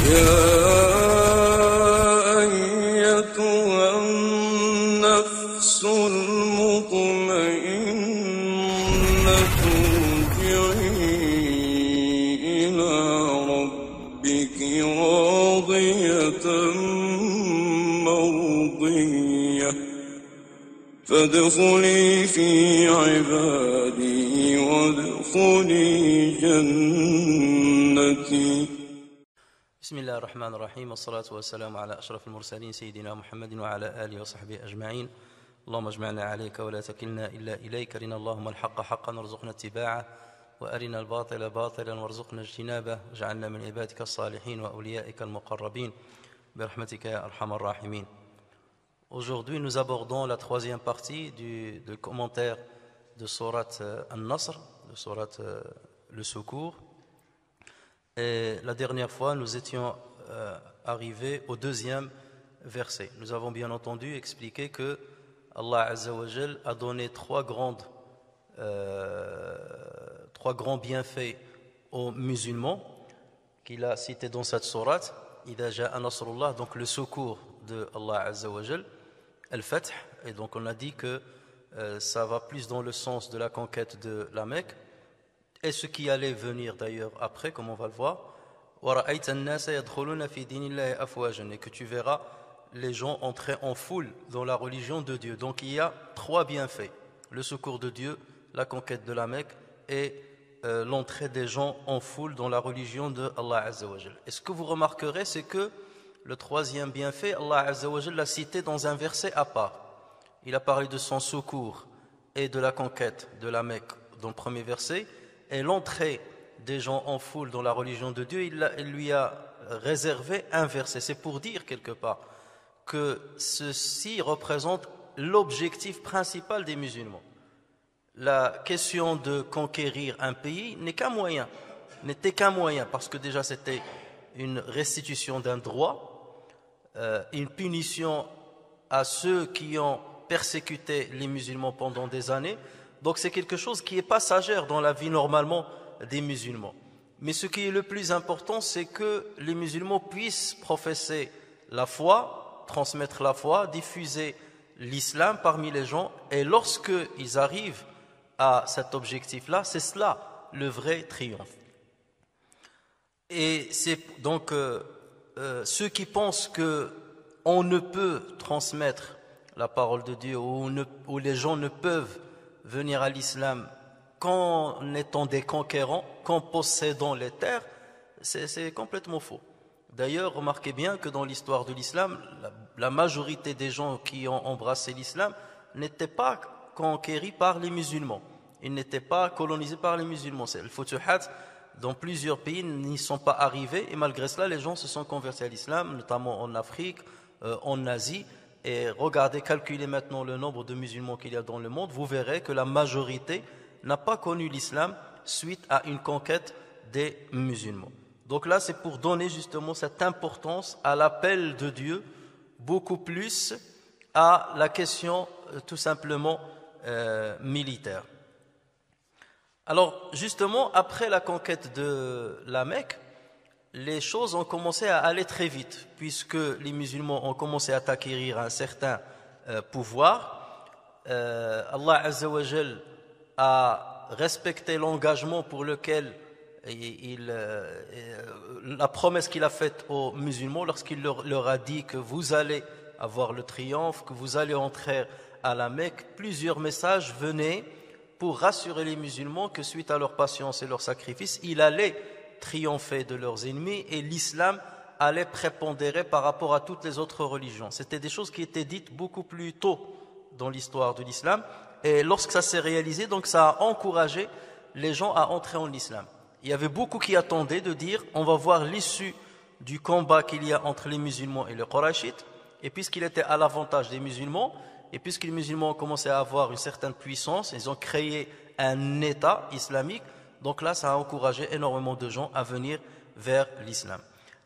يا أيتها النفس المطمئنة ارجعي إلى ربك راضية مرضية فادخلي في عبادي وادخلي جنتي. بسم الله الرحمن الرحيم والصلاة والسلام على أشرف المرسلين سيدنا محمد وعلى آله وصحبه أجمعين. اللهم اجمعنا عليك ولا تكلنا إلا إليك. أرنا اللهم الحق حقا وارزقنا اتباعه وأرنا الباطل باطلا وارزقنا اجتنابه واجعلنا من عبادك الصالحين وأوليائك المقربين برحمتك يا أرحم الراحمين. Aujourd'hui, nous abordons la troisième partie du commentaire de sourate An-Nasr, de sourate le secours. Et la dernière fois, nous étions arrivés au deuxième verset. Nous avons bien entendu expliqué que Allah Azza wa Jal a donné trois grands bienfaits aux musulmans qu'il a cités dans cette sourate. Idha ja'a nasrullah, donc le secours de Allah Azza wa Jal, Al-Fath, et donc on a dit que ça va plus dans le sens de la conquête de la Mecque. Et ce qui allait venir d'ailleurs après, comme on va le voir, et que tu verras les gens entrer en foule dans la religion de Dieu. Donc il y a trois bienfaits: le secours de Dieu, la conquête de la Mecque et l'entrée des gens en foule dans la religion de Allah Azza wa Jal. Et ce que vous remarquerez, c'est que le troisième bienfait, Allah Azza wa Jal l'a cité dans un verset à part. Il a parlé de son secours et de la conquête de la Mecque dans le premier verset, et l'entrée des gens en foule dans la religion de Dieu, il lui a réservé un verset. C'est pour dire quelque part que ceci représente l'objectif principal des musulmans. La question de conquérir un pays n'était qu'un moyen, parce que déjà c'était une restitution d'un droit, une punition à ceux qui ont persécuté les musulmans pendant des années. Donc c'est quelque chose qui est passagère dans la vie normalement des musulmans. Mais ce qui est le plus important, c'est que les musulmans puissent professer la foi, transmettre la foi, diffuser l'islam parmi les gens. Et lorsqu'ils arrivent à cet objectif-là, c'est cela le vrai triomphe. Et c'est donc ceux qui pensent qu'on ne peut transmettre la parole de Dieu, ou les gens ne peuvent venir à l'islam qu'en étant des conquérants, qu'en possédant les terres, c'est complètement faux. D'ailleurs, remarquez bien que dans l'histoire de l'islam, la majorité des gens qui ont embrassé l'islam n'étaient pas conquéris par les musulmans. Ils n'étaient pas colonisés par les musulmans. Le Futuhat, dans plusieurs pays, n'y sont pas arrivés, et malgré cela, les gens se sont convertis à l'islam, notamment en Afrique, en Asie. Et regardez, calculez maintenant le nombre de musulmans qu'il y a dans le monde, vous verrez que la majorité n'a pas connu l'islam suite à une conquête des musulmans. Donc là, c'est pour donner justement cette importance à l'appel de Dieu, beaucoup plus à la question tout simplement militaire. Alors justement, après la conquête de la Mecque, les choses ont commencé à aller très vite, puisque les musulmans ont commencé à acquérir un certain pouvoir. Allah Azza wa Jal a respecté l'engagement pour lequel la promesse qu'il a faite aux musulmans lorsqu'il leur a dit que vous allez avoir le triomphe, que vous allez entrer à la Mecque. Plusieurs messages venaient pour rassurer les musulmans que suite à leur patience et leur sacrifice, il allait triompher de leurs ennemis et l'islam allait prépondérer par rapport à toutes les autres religions. C'était des choses qui étaient dites beaucoup plus tôt dans l'histoire de l'islam, et lorsque ça s'est réalisé, donc ça a encouragé les gens à entrer en islam. Il y avait beaucoup qui attendaient de dire on va voir l'issue du combat qu'il y a entre les musulmans et les Qurayshites, et puisqu'il était à l'avantage des musulmans, et puisque les musulmans ont commencé à avoir une certaine puissance, ils ont créé un État islamique. Donc là, ça a encouragé énormément de gens à venir vers l'islam.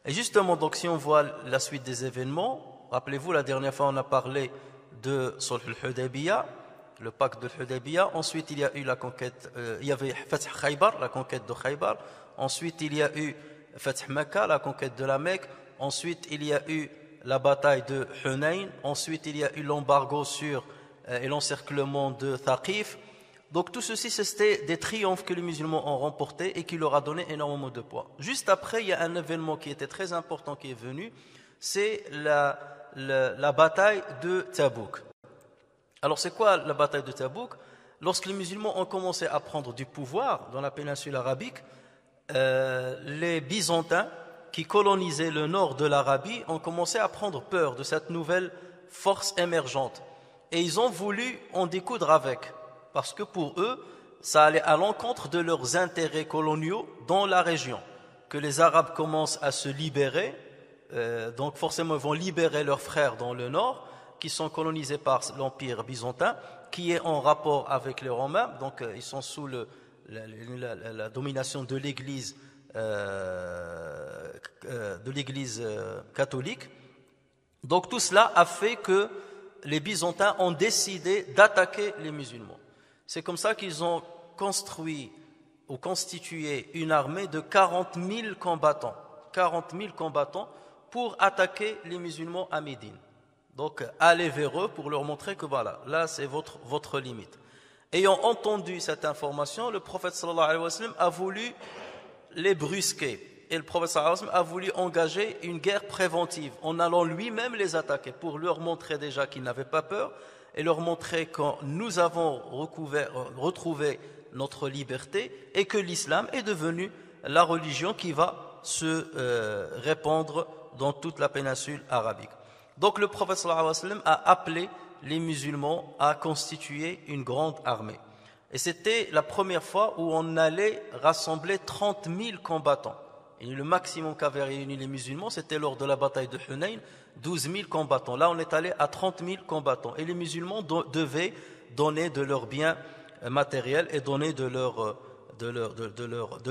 Et justement, donc si on voit la suite des événements, rappelez-vous, la dernière fois on a parlé de Sulh al-Hudaybiyah, le pacte de Hudaybiyah. Ensuite, il y a eu la conquête, il y avait Fath Khaybar, la conquête de Khaybar. Ensuite, il y a eu Fath Mecca, la conquête de la Mecque. Ensuite, il y a eu la bataille de Hunayn. Ensuite, il y a eu l'embargo sur et l'encerclement de Thaqif. Donc tout ceci, c'était des triomphes que les musulmans ont remportés et qui leur a donné énormément de poids. Juste après, il y a un événement qui était très important qui est venu, c'est la bataille de Tabouk. Alors c'est quoi la bataille de Tabouk? Lorsque les musulmans ont commencé à prendre du pouvoir dans la péninsule arabique, les Byzantins qui colonisaient le nord de l'Arabie ont commencé à prendre peur de cette nouvelle force émergente. Et ils ont voulu en découdre avec, parce que pour eux, ça allait à l'encontre de leurs intérêts coloniaux dans la région. Que les Arabes commencent à se libérer, donc forcément ils vont libérer leurs frères dans le nord, qui sont colonisés par l'Empire byzantin, qui est en rapport avec les Romains, donc ils sont sous la domination de l'Église catholique. Donc tout cela a fait que les Byzantins ont décidé d'attaquer les musulmans. C'est comme ça qu'ils ont construit ou constitué une armée de 40 000 combattants. 40 000 combattants pour attaquer les musulmans à Médine. Donc allez vers eux pour leur montrer que voilà, là c'est votre limite. Ayant entendu cette information, le prophète sallallahu alayhi wa sallam a voulu les brusquer. Et le prophète sallallahu alayhi wa sallam a voulu engager une guerre préventive en allant lui-même les attaquer pour leur montrer déjà qu'ils n'avaient pas peur et leur montrer que nous avons retrouvé notre liberté et que l'islam est devenu la religion qui va se répandre dans toute la péninsule arabique. Donc le prophète sallallahu alayhi wa sallam a appelé les musulmans à constituer une grande armée. Et c'était la première fois où on allait rassembler 30 000 combattants. Et le maximum qu'avaient réuni les musulmans, c'était lors de la bataille de Hunayn, 12 000 combattants. Là, on est allé à 30 000 combattants. Et les musulmans devaient donner de leurs biens matériels et donner de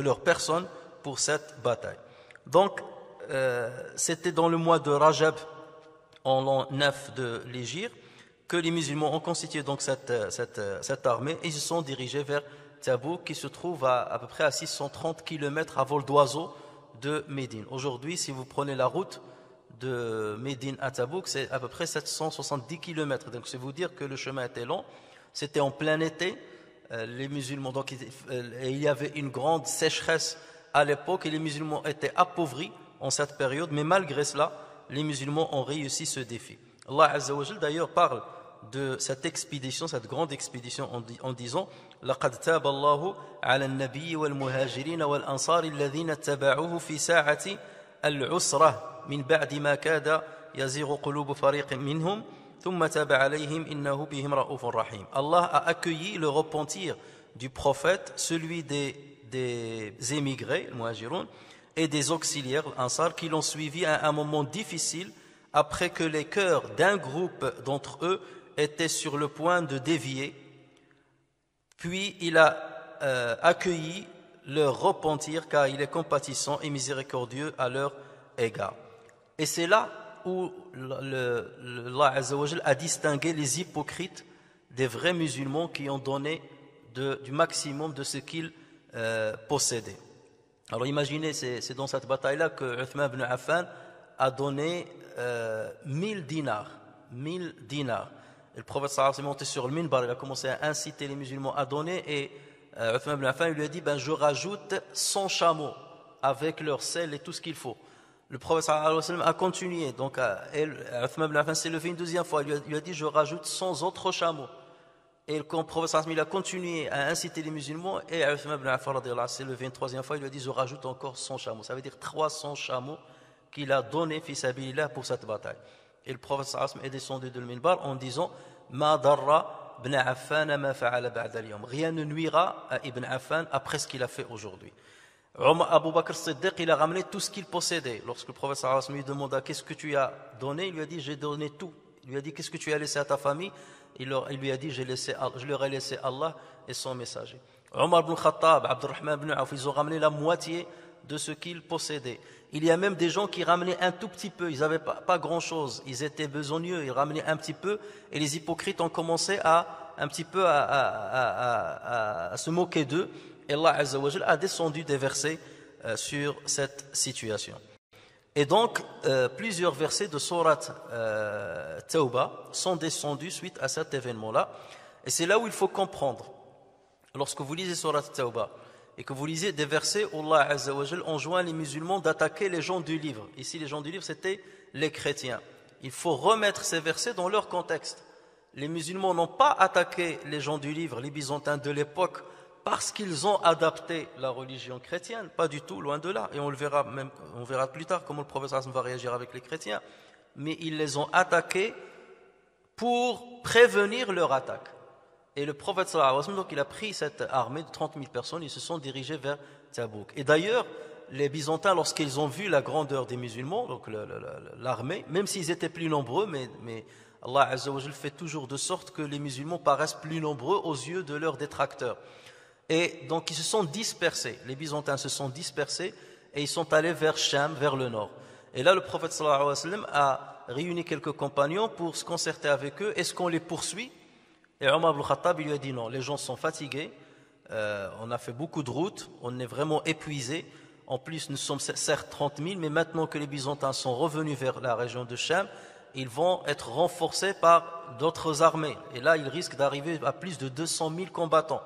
leur personne pour cette bataille. Donc, c'était dans le mois de Rajab, en l'an 9 de l'Hégire, que les musulmans ont constitué donc cette armée et ils se sont dirigés vers Tabouk qui se trouve à peu près à 630 km à vol d'oiseau de Médine. Aujourd'hui, si vous prenez la route de Médine à Tabouk, c'est à peu près 770 km. Donc c'est vous dire que le chemin était long. C'était en plein été. Les musulmans, donc il y avait une grande sécheresse à l'époque et les musulmans étaient appauvris en cette période, mais malgré cela, les musulmans ont réussi ce défi. Allah Azza wa Jal d'ailleurs parle de cette expédition, cette grande expédition en disant لقد تاب الله على النبي والمهاجرين والأنصار الذين اتبعوه في ساعة العسرة من بعد ما كاد يزيغ قلوب فريق منهم ثم تاب عليهم إنه بهم رؤوف رحيم. Allah a accueilli le repentir du prophète, celui des émigrés, le muhajiroun, et des auxiliaires, l'Ansar, qui l'ont suivi à un moment difficile après que les cœurs d'un groupe d'entre eux étaient sur le point de dévier. Puis il a accueilli leur repentir car il est compatissant et miséricordieux à leur égard. Et c'est là où Allah Azza wa Jal a distingué les hypocrites des vrais musulmans qui ont donné du maximum de ce qu'ils possédaient. Alors imaginez, c'est dans cette bataille-là que Uthman ibn Affan a donné 1000 dinars. 1000 dinars. Et le prophète sallallahu alayhi wa sallam est monté sur le minbar, il a commencé à inciter les musulmans à donner et Uthman ibn Affan lui a dit je rajoute 100 chameaux avec leur sel et tout ce qu'il faut. Le prophète sallallahu alayhi wa sallam a continué, donc Uthman ibn Affan s'est levé une deuxième fois, il lui a dit je rajoute 100 autres chameaux. Et quand le prophète sallallahu alayhi wa sallam a continué à inciter les musulmans et Uthman ibn Affan s'est levé une troisième fois, il lui a dit je rajoute encore 100 chameaux. Ça veut dire 300 chameaux qu'il a donné fi sabilillah pour cette bataille. Et le prophète sallallahu alayhi wa sallam est descendu de minbar en disant Ma darra ibn Affan ma fa'ala ba'da al-yawm. Rien ne nuira à Ibn Affan après ce qu'il a fait aujourd'hui. Abu Bakr Siddiq, il a ramené tout ce qu'il possédait. Lorsque le prophète sallallahu alayhi wa sallam lui demanda qu'est-ce que tu as donné, il lui a dit j'ai donné tout. Il lui a dit qu'est-ce que tu as laissé à ta famille, il lui a dit je leur ai laissé Allah et son messager. Omar ibn Khattab, Abdurrahman ibn Auf, ils ont ramené la moitié de ce qu'ils possédaient. Il y a même des gens qui ramenaient un tout petit peu, ils n'avaient pas grand-chose, ils étaient besogneux, ils ramenaient un petit peu, et les hypocrites ont commencé à se moquer d'eux. Et Allah Azza wa Jal a descendu des versets sur cette situation. Et donc, plusieurs versets de sourate Tawbah sont descendus suite à cet événement-là. Et c'est là où il faut comprendre. Lorsque vous lisez sourate Tawbah et que vous lisez des versets où Allah Azza wa Jal enjoint les musulmans d'attaquer les gens du livre. Ici, les gens du livre, c'était les chrétiens. Il faut remettre ces versets dans leur contexte. Les musulmans n'ont pas attaqué les gens du livre, les byzantins de l'époque, parce qu'ils ont adapté la religion chrétienne, pas du tout, loin de là. Et on verra plus tard comment le prophète va réagir avec les chrétiens. Mais ils les ont attaqués pour prévenir leur attaque. Et le prophète donc il a pris cette armée de 30 000 personnes, ils se sont dirigés vers Tabouk. Et d'ailleurs, les Byzantins, lorsqu'ils ont vu la grandeur des musulmans, donc l'armée, même s'ils étaient plus nombreux, mais Allah Azza wa Jal fait toujours de sorte que les musulmans paraissent plus nombreux aux yeux de leurs détracteurs. Et donc ils se sont dispersés, les Byzantins se sont dispersés et ils sont allés vers Cham, vers le nord. Et là le prophète sallallahu alayhi wa sallam a réuni quelques compagnons pour se concerter avec eux. Est-ce qu'on les poursuit? Et Omar ibn Khattab lui a dit non, les gens sont fatigués, on a fait beaucoup de routes, on est vraiment épuisés. En plus nous sommes certes 30 000, mais maintenant que les Byzantins sont revenus vers la région de Cham, ils vont être renforcés par d'autres armées. Et là ils risquent d'arriver à plus de 200 000 combattants.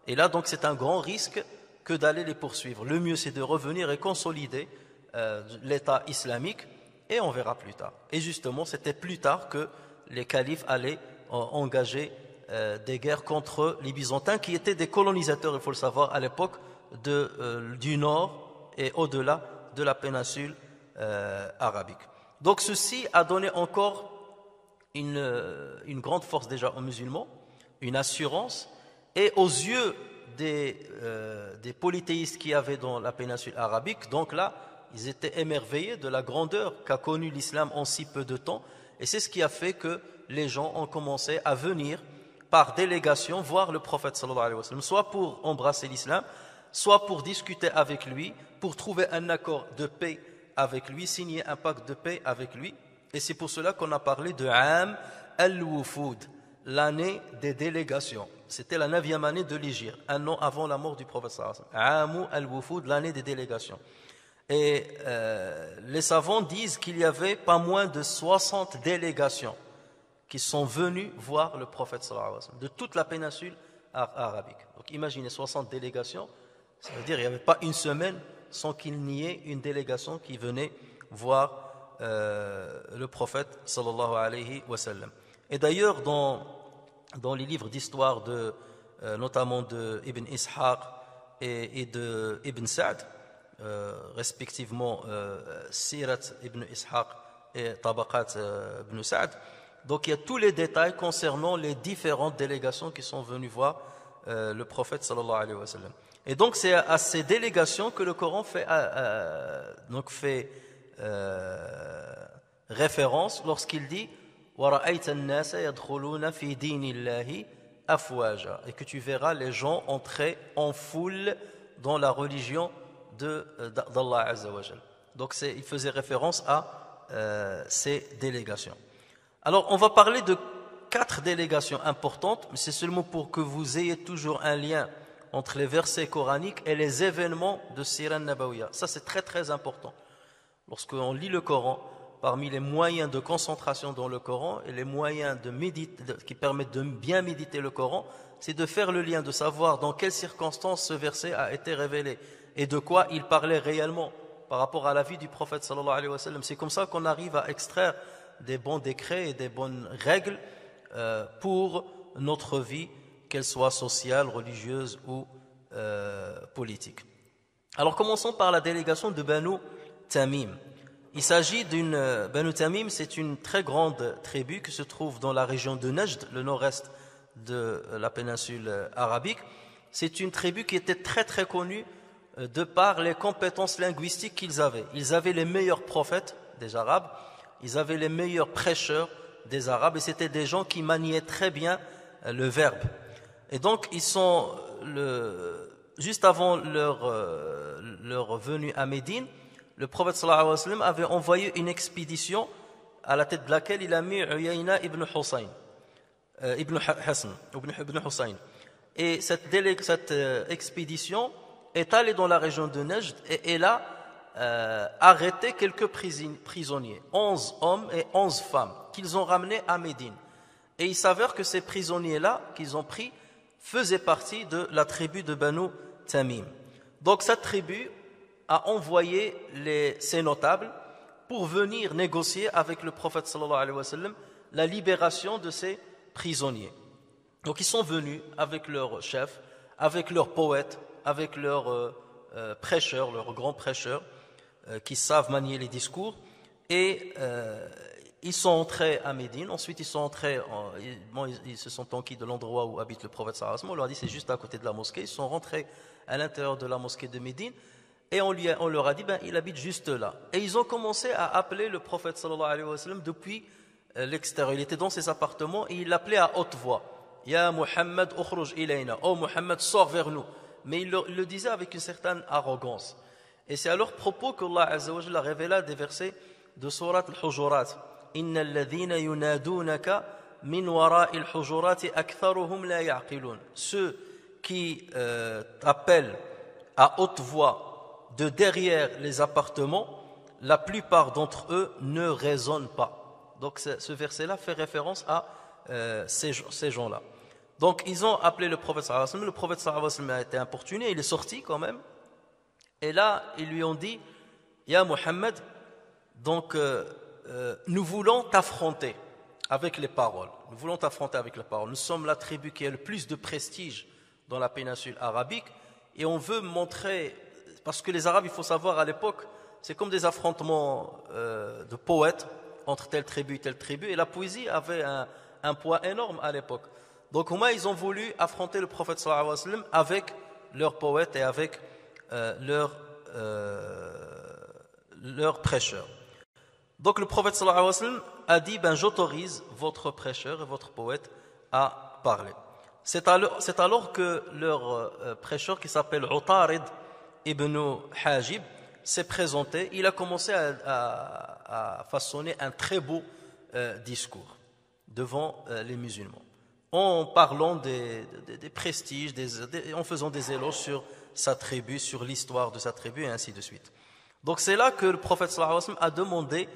Et là donc c'est un grand risque que d'aller les poursuivre. Le mieux c'est de revenir et consolider l'État islamique, et on verra plus tard. Et justement c'était plus tard que les califes allaient engager des guerres contre les Byzantins qui étaient des colonisateurs, il faut le savoir, à l'époque du nord et au-delà de la péninsule arabique. Donc ceci a donné encore une grande force déjà aux musulmans, une assurance, et aux yeux des polythéistes qu'il y avait dans la péninsule arabique. Donc là, ils étaient émerveillés de la grandeur qu'a connue l'islam en si peu de temps, et c'est ce qui a fait que les gens ont commencé à venir par délégation voir le prophète sallallahu alayhi wa sallam, soit pour embrasser l'islam, soit pour discuter avec lui, pour trouver un accord de paix avec lui, signer un pacte de paix avec lui. Et c'est pour cela qu'on a parlé de Am al-Wufud, l'année des délégations. C'était la 9e année de l'Hégire, un an avant la mort du prophète sallallahu alayhi wa sallam. Am al-Wufud, l'année des délégations. Et les savants disent qu'il y avait pas moins de 60 délégations qui sont venus voir le prophète sallallahu alayhi wa sallam, de toute la péninsule arabique. Donc imaginez 60 délégations, ça veut dire qu'il n'y avait pas une semaine sans qu'il n'y ait une délégation qui venait voir le prophète sallallahu alayhi wa sallam. Et d'ailleurs dans les livres d'histoire notamment de Ibn Ishaq et de Ibn Sa'd, respectivement Sirat Ibn Ishaq et Tabaqat Ibn Sa'd, donc il y a tous les détails concernant les différentes délégations qui sont venues voir le prophète sallallahu alayhi wa sallam. Et donc c'est à ces délégations que le Coran fait référence lorsqu'il dit وَرَأَيْتَ النَّاسَ يَدْخُلُونَ فِي دِينِ اللَّهِ أَفْوَاجًا, et que tu verras les gens entrer en foule dans la religion d'Allah Azza wa Jal. Donc il faisait référence à ces délégations. Alors on va parler de 4 délégations importantes, mais c'est seulement pour que vous ayez toujours un lien entre les versets coraniques et les événements de Sira Nabawiya. Ça c'est très très important. Lorsqu'on lit le Coran, parmi les moyens de concentration dans le Coran et les moyens qui permettent de bien méditer le Coran, c'est de faire le lien, de savoir dans quelles circonstances ce verset a été révélé et de quoi il parlait réellement par rapport à la vie du prophète sallallahu alayhi wa sallam. C'est comme ça qu'on arrive à extraire des bons décrets et des bonnes règles pour notre vie, qu'elle soit sociale, religieuse ou politique. Alors commençons par la délégation de Banu Tamim. Il s'agit Banu Tamim, c'est une très grande tribu qui se trouve dans la région de Najd, le nord-est de la péninsule arabique. C'est une tribu qui était très très connue de par les compétences linguistiques qu'ils avaient. Ils avaient les meilleurs prophètes des Arabes, ils avaient les meilleurs prêcheurs des Arabes, et c'était des gens qui maniaient très bien le verbe. Et donc ils sont juste avant leur venue à Médine, le prophète sallallahu alayhi wa sallam avait envoyé une expédition à la tête de laquelle il a mis Uyayna ibn Hussein. Et cette expédition est allé dans la région de Najd et il a arrêté quelques prisonniers, 11 hommes et 11 femmes, qu'ils ont ramenés à Médine. Et il s'avère que ces prisonniers-là qu'ils ont pris faisaient partie de la tribu de Banu Tamim. Donc cette tribu a envoyé ses notables pour venir négocier avec le prophète sallallahu alayhi wa sallam la libération de ces prisonniers. Donc ils sont venus avec leur chef, avec leurs poètes, avec leurs prêcheurs, leurs grands prêcheurs qui savent manier les discours, et ils sont entrés à Médine. Ensuite ils sont entrés, ils se sont enquis de l'endroit où habite le prophète sallallahu alayhi wa sallam. On leur a dit c'est juste à côté de la mosquée. Ils sont rentrés à l'intérieur de la mosquée de Médine et on leur a dit il habite juste là. Et ils ont commencé à appeler le prophète sallallahu alayhi wa sallam depuis l'extérieur. Il était dans ses appartements et il l'appelait à haute voix. Ya Muhammad ukhruj ilayna, oh Muhammad, sors vers nous. Mais il le disait avec une certaine arrogance. Et c'est à leur propos qu'Allah Azza wa Jalla révéla des versets de Surat al-Hujurat. Innal ladhina yunadunaka min wara'il hujurati aktharuhum la ya'qilun. Ceux qui t'appellent à haute voix de derrière les appartements, la plupart d'entre eux ne raisonnent pas. Donc ce verset-là fait référence à ces gens-là. Donc ils ont appelé le prophète sallallahu alayhi wa sallam. Le prophète sallallahu alayhi wa sallam a été importuné, il est sorti quand même. Et là, ils lui ont dit, Ya Muhammad, donc nous voulons t'affronter avec les paroles. Nous voulons t'affronter avec les paroles. Nous sommes la tribu qui a le plus de prestige dans la péninsule arabique et on veut montrer, parce que les Arabes, il faut savoir, à l'époque, c'est comme des affrontements de poètes entre telle tribu et la poésie avait un poids énorme à l'époque. Donc au moins ils ont voulu affronter le prophète sallallahu alayhi wa sallam avec leurs poètes et avec leurs prêcheurs. Donc le prophète sallallahu alayhi wa sallam a dit j'autorise votre prêcheur et votre poète à parler. C'est alors que leur prêcheur qui s'appelle Utarid ibn Hajib s'est présenté. Il a commencé à façonner un très beau discours devant les musulmans, en parlant des prestiges, en faisant des éloges sur sa tribu, sur l'histoire de sa tribu et ainsi de suite. Donc c'est là que le prophète sallallahu alayhi wa sallam a demandé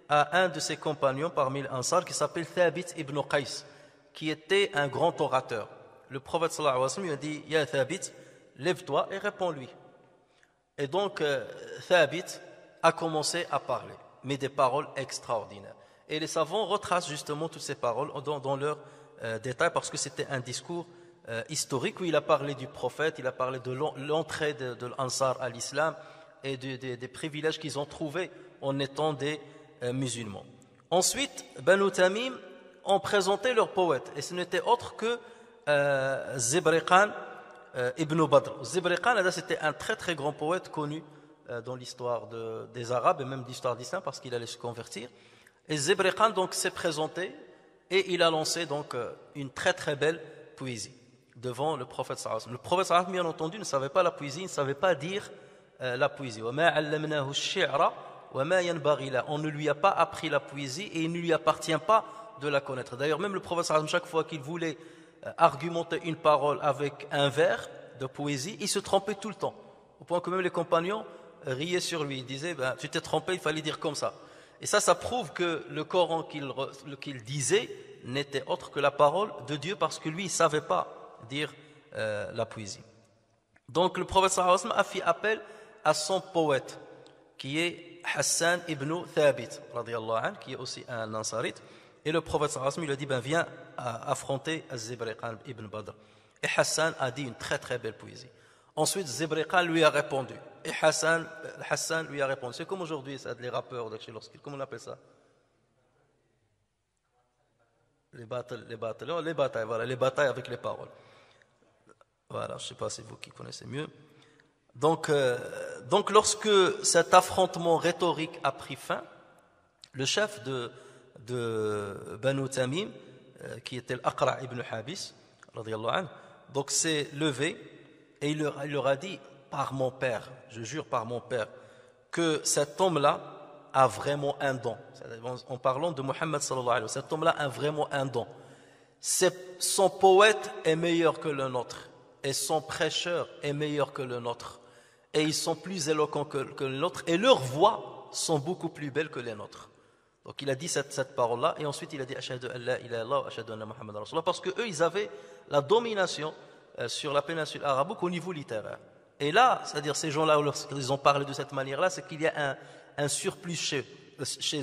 à un de ses compagnons parmi les Ansar qui s'appelle Thabit ibn Qais, qui était un grand orateur. Le prophète sallallahu alayhi wa sallam lui a dit Ya Thabit, lève-toi et réponds-lui. Et donc Thabit a commencé à parler, mais des paroles extraordinaires. Et les savants retracent justement toutes ces paroles dans leurs détails, parce que c'était un discours historique où il a parlé du prophète, il a parlé de l'entrée de l'Ansar à l'islam et des privilèges qu'ils ont trouvés en étant des musulmans. Ensuite, Banu Tamim ont présenté leur poète, et ce n'était autre que Zibriqan ibn Badr. Zibriqan, c'était un très très grand poète connu dans l'histoire des Arabes et même l'histoire d'Islam, parce qu'il allait se convertir. Et Zibriqan donc s'est présenté et il a lancé donc une très très belle poésie devant le prophète sallallahu alayhi wa sallam. Le prophète sallallahu alayhi wa sallam, bien entendu, ne savait pas la poésie, il ne savait pas dire la poésie. On ne lui a pas appris la poésie et il ne lui appartient pas de la connaître. D'ailleurs, même le prophète sallallahu alayhi wa sallam, chaque fois qu'il voulait argumenter une parole avec un vers de poésie, il se trompait tout le temps, au point que même les compagnons riaient sur lui. Ils disaient tu t'es trompé, il fallait dire comme ça. Et ça prouve que le Coran qu'il disait n'était autre que la parole de Dieu, parce que lui, il ne savait pas dire la poésie. Donc le prophète sallallahu alayhi wa sallam a fait appel à son poète, qui est Hassan ibn Thabit, radiyallahu anhu, qui est aussi un Ansarite. Et le prophète sallallahu alayhi wa sallam lui a dit viens affronter Zibriqan ibn Badr. Et Hassan a dit une très très belle poésie. Ensuite, Zibriqan lui a répondu. Et Hassan lui a répondu. C'est comme aujourd'hui, ça, les rappeurs, comment on appelle ça? Les batailles avec les paroles. Voilà, je ne sais pas si c'est vous qui connaissez mieux. Donc lorsque cet affrontement rhétorique a pris fin, le chef de Banu Tamim, qui était l'Aqra' ibn Habis, radiyallahu anhu, donc s'est levé et il leur a dit par mon père, je jure par mon père, que cet homme-là a vraiment un don. En parlant de Muhammad sallallahu alayhi wa sallam, cet homme-là a vraiment un don. Son poète est meilleur que le nôtre et son prêcheur est meilleur que le nôtre. et ils sont plus éloquents que les nôtres, et leurs voix sont beaucoup plus belles que les nôtres. Donc il a dit cette parole-là, et ensuite il a dit Ashhadu an la ilaha illallah wa ashhadu anna Muhammadan Rasulullah, parce que eux ils avaient la domination sur la péninsule arabique au niveau littéraire. Et là, c'est-à-dire ces gens-là, lorsqu'ils ont parlé de cette manière-là, c'est qu'il y a un surplus chez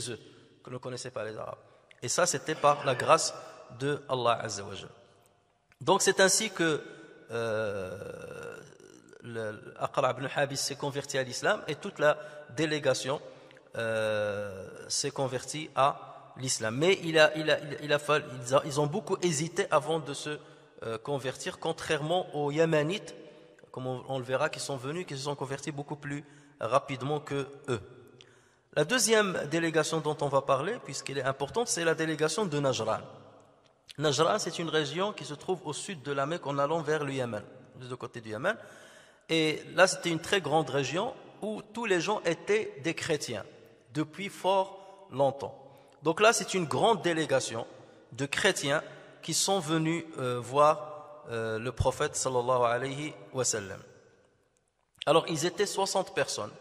eux que ne connaissaient pas les Arabes. Et ça, c'était par la grâce de Allah Azza wa Jalla. Donc c'est ainsi que Aqra' ibn Habis s'est converti à l'islam, et toute la délégation s'est convertie à l'islam. Mais ils ont beaucoup hésité avant de se convertir, contrairement aux Yamanites, comme on le verra, qui sont venus, qui se sont convertis beaucoup plus rapidement que eux. La deuxième délégation dont on va parler, puisqu'elle est importante, c'est la délégation de Najran. Najran, c'est une région qui se trouve au sud de la Mecque en allant vers le Yémen, de côté du Yémen. Et là, c'était une très grande région où tous les gens étaient des chrétiens depuis fort longtemps. Donc là, c'est une grande délégation de chrétiens qui sont venus voir le prophète sallallahu alayhi wa sallam. Alors, ils étaient 60 personnes.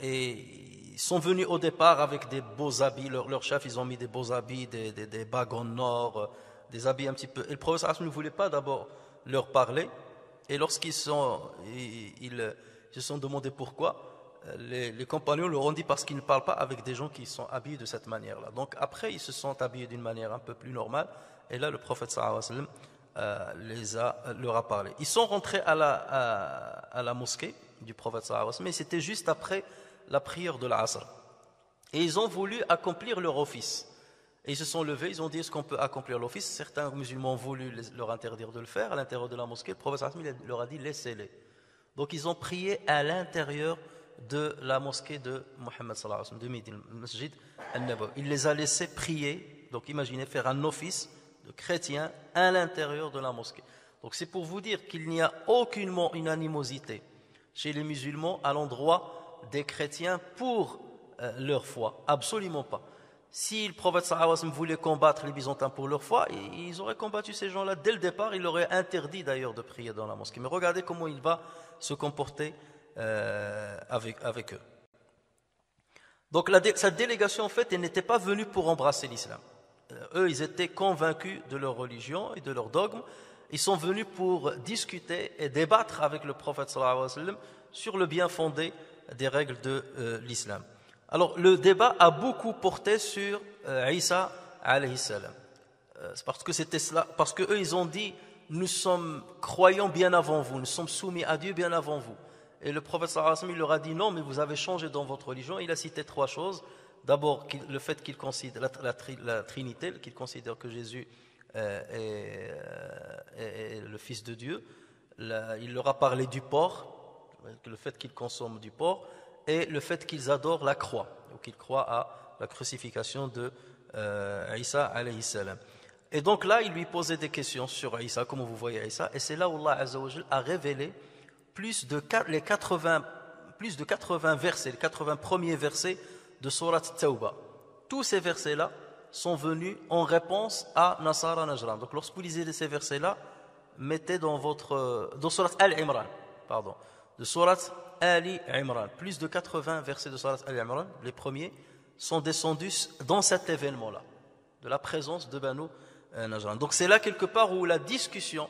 Et ils sont venus au départ avec des beaux habits, leurs chefs, ils ont mis des beaux habits, des bagues en or, des habits un petit peu. Et le prophète ne voulait pas d'abord leur parler. Et lorsqu'ils se sont demandé pourquoi, les compagnons leur ont dit parce qu'ils ne parlent pas avec des gens qui sont habillés de cette manière-là. Donc après, ils se sont habillés d'une manière un peu plus normale. Et là, le prophète sallallahu alayhi wa sallam leur a parlé. Ils sont rentrés à la mosquée du prophète sallallahu alayhi wa sallam, mais c'était juste après la prière de l'Asr. Et ils ont voulu accomplir leur office. Et ils se sont levés, ils ont dit, est-ce qu'on peut accomplir l'office? Certains musulmans ont voulu leur interdire de le faire à l'intérieur de la mosquée. Le prophète sallallahu alayhi wa sallam leur a dit, laissez-les. Donc ils ont prié à l'intérieur de la mosquée de Muhammad sallallahu alayhi wa sallam, de Médine, le masjid al-Nabawi. Il les a laissés prier, donc imaginez faire un office de chrétiens à l'intérieur de la mosquée. Donc c'est pour vous dire qu'il n'y a aucunement une animosité chez les musulmans à l'endroit des chrétiens pour leur foi, absolument pas. Si le prophète sallallahu alayhi wa sallam voulait combattre les Byzantins pour leur foi, ils auraient combattu ces gens-là dès le départ. Il leur aurait interdit d'ailleurs de prier dans la mosquée. Mais regardez comment il va se comporter avec eux. Donc cette délégation, en fait, elle n'était pas venue pour embrasser l'islam. Eux, ils étaient convaincus de leur religion et de leur dogme. Ils sont venus pour discuter et débattre avec le prophète sallallahu alayhi wa sallam sur le bien fondé des règles de l'islam. Alors, le débat a beaucoup porté sur Isa alayhi salam. C'est parce que c'était cela, parce que eux, ils ont dit, nous sommes croyants bien avant vous, nous sommes soumis à Dieu bien avant vous. Et le prophète sallallahu alayhi wa sallam, il leur a dit non, mais vous avez changé dans votre religion. Il a cité trois choses. D'abord, le fait qu'il considère la Trinité, qu'il considère que Jésus est le Fils de Dieu. Il leur a parlé du porc, le fait qu'ils consomment du porc, et le fait qu'ils adorent la croix, ou qu'ils croient à la crucifixion de Isa alayhi salam. Et donc là, il lui posait des questions sur Isa, comment vous voyez Isa, et c'est là où Allah Azza wa Jal a révélé plus de 80 versets, les 80 premiers versets de Surat Tawbah. Tous ces versets-là sont venus en réponse à Nasara Najran. Donc lorsque vous lisez ces versets-là, mettez dans Surat Al-Imran, de Surat Ali Imran, plus de 80 versets de Surat Ali Imran, les premiers, sont descendus dans cet événement-là, de la présence de Banu Najran. Donc c'est là quelque part où la discussion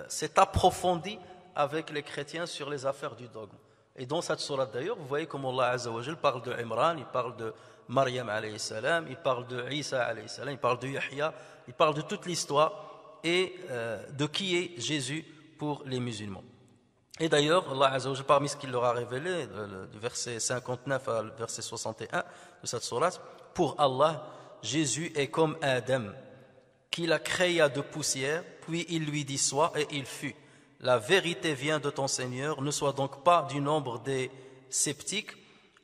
s'est approfondie avec les chrétiens sur les affaires du dogme. Et dans cette sourate d'ailleurs, vous voyez comment Allah Azza wa Jal parle de Imran, il parle de Maryam alayhi salam, il parle de Isa alayhi salam, il parle de Yahya, il parle de toute l'histoire et de qui est Jésus pour les musulmans. Et d'ailleurs, Allah Azza wa Jal, parmi ce qu'il leur a révélé, du verset 59 à verset 61 de cette sourate, pour Allah, Jésus est comme Adam, qui la créa de poussière, puis il lui dit sois et il fut. La vérité vient de ton Seigneur, ne sois donc pas du nombre des sceptiques.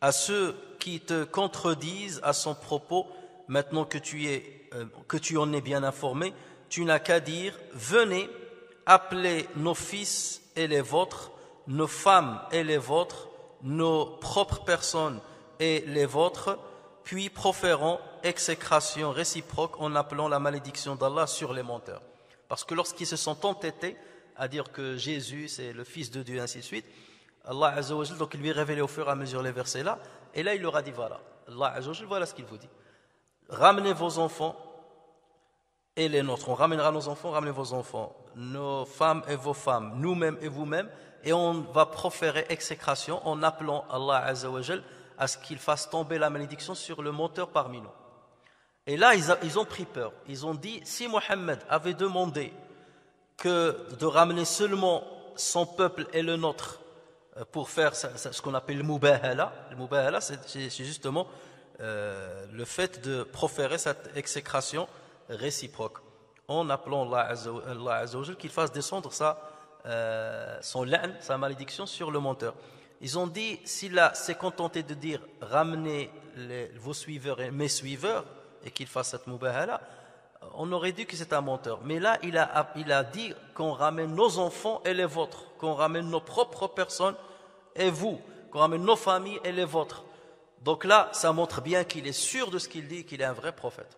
À ceux qui te contredisent à son propos, maintenant que tu en es bien informé, tu n'as qu'à dire, venez, appelez nos fils et les vôtres, nos femmes et les vôtres, nos propres personnes et les vôtres, puis proférons exécration réciproque en appelant la malédiction d'Allah sur les menteurs. Parce que lorsqu'ils se sont entêtés à dire que Jésus c'est le fils de Dieu, ainsi de suite. Allah Azza wa Jal, donc il lui révélait au fur et à mesure les versets là, et là il leur a dit voilà, Allah Azza wa Jal, voilà ce qu'il vous dit. Ramenez vos enfants et les nôtres, on ramènera nos enfants, ramenez vos enfants, nos femmes et vos femmes, nous-mêmes et vous-mêmes, et on va proférer exécration en appelant Allah Azza wa Jal à ce qu'il fasse tomber la malédiction sur le menteur parmi nous. Et là ils ont pris peur, ils ont dit si Mohammed avait demandé que de ramener seulement son peuple et le nôtre pour faire ce qu'on appelle le mubahala, c'est justement le fait de proférer cette exécration réciproque en appelant Allah Azza wa Jal qu'il fasse descendre son la'n, sa malédiction sur le menteur. Ils ont dit s'il s'est contenté de dire ramenez vos suiveurs et mes suiveurs et qu'il fasse cette mubahala, on aurait dit que c'est un menteur. Mais là il a dit qu'on ramène nos enfants et les vôtres, qu'on ramène nos propres personnes et vous, qu'on ramène nos familles et les vôtres. Donc là ça montre bien qu'il est sûr de ce qu'il dit, qu'il est un vrai prophète.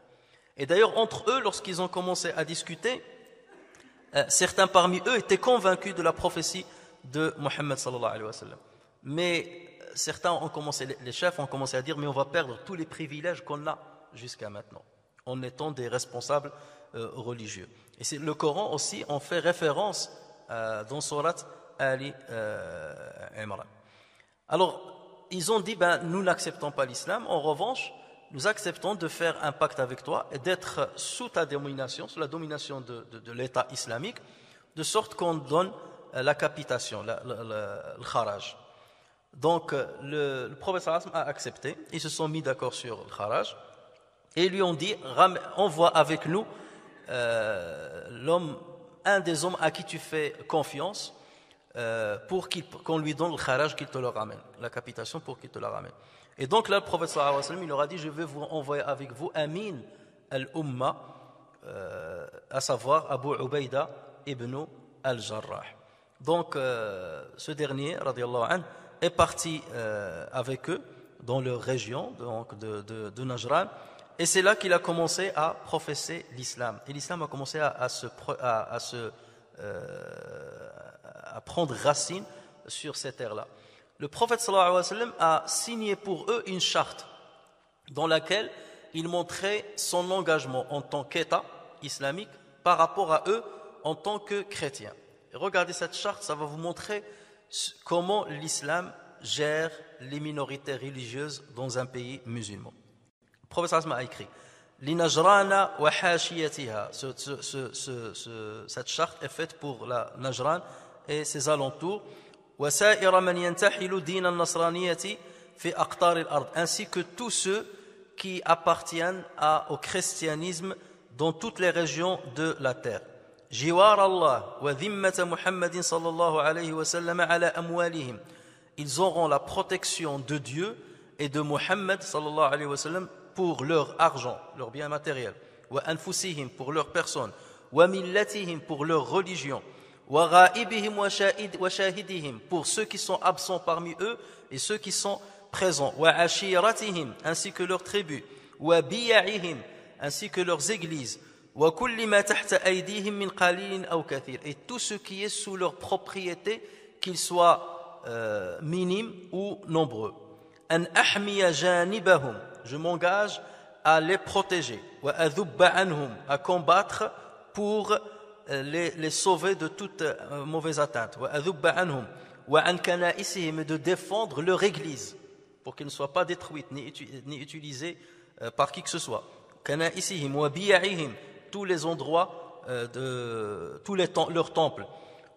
Et d'ailleurs entre eux, lorsqu'ils ont commencé à discuter, certains parmi eux étaient convaincus de la prophétie de Mohammed sallallahu alayhi wa sallam. Mais certains les chefs ont commencé à dire mais on va perdre tous les privilèges qu'on a jusqu'à maintenant en étant des responsables religieux. Et le Coran aussi en fait référence dans Surat Ali Imran. Alors ils ont dit nous n'acceptons pas l'islam, en revanche nous acceptons de faire un pacte avec toi et d'être sous ta domination, sous la domination de l'État islamique, de sorte qu'on donne la capitation, le kharaj. Donc le prophète sallallahu alayhi wa sallam a accepté, ils se sont mis d'accord sur le kharaj et ils lui ont dit envoie avec nous un des hommes à qui tu fais confiance pour qu'on lui donne le kharaj, qu'il te le ramène, la capitation pour qu'il te la ramène. Et donc là le prophète sallallahu alayhi wa sallam il leur a dit je vais vous envoyer avec vous Amin al-Umma, à savoir Abu Ubaida ibn al-Jarrah. Donc ce dernier radiyallahu anhu est parti avec eux dans leur région donc de Najran, et c'est là qu'il a commencé à professer l'islam. Et l'islam a commencé à prendre racine sur cette terre-là. Le prophète sallallahu alayhi wa sallam a signé pour eux une charte dans laquelle il montrait son engagement en tant qu'État islamique par rapport à eux en tant que chrétiens. Et regardez cette charte, ça va vous montrer comment l'islam gère les minorités religieuses dans un pays musulman. Le prophète sallallahu alayhi wa sallam a écrit Linajrana wa hashiyatiha. Cette charte est faite pour la Najran et ses alentours, وسائر من ينتحل دين النصرانية في أقطار الأرض, ainsi que tous ceux qui appartiennent au christianisme dans toutes les régions de la terre. جوار الله وذمة محمد صلى الله عليه وسلم على أموالهم. Ils auront la protection de Dieu et de Muhammad sallallahu alayhi wa sallam pour leur argent, leur bien matériel, وأنفسهم pour leur personne, وملتهم pour leur religion, وغائبهم وشاهدهم pour ceux qui sont absents parmi eux et ceux qui sont présents, وعشيرتهم ainsi que leurs tribus, وبيعهم ainsi que leurs églises, وكل ما تحت أيديهم من قليل أو كثير, et tout ce qui est sous leur propriété, qu'il soit minime ou nombreux. أن أحمي جانبهم, je m'engage à les protéger, وأذب عنهم, à combattre pour les sauver de toute mauvaise atteinte, وأذب عنهم وعن كنائسهم, et de défendre leur église pour qu'elle ne soit pas détruite ni utilisée par qui que ce soit. كنائسهم وبيعهم, tous les endroits leurs temples,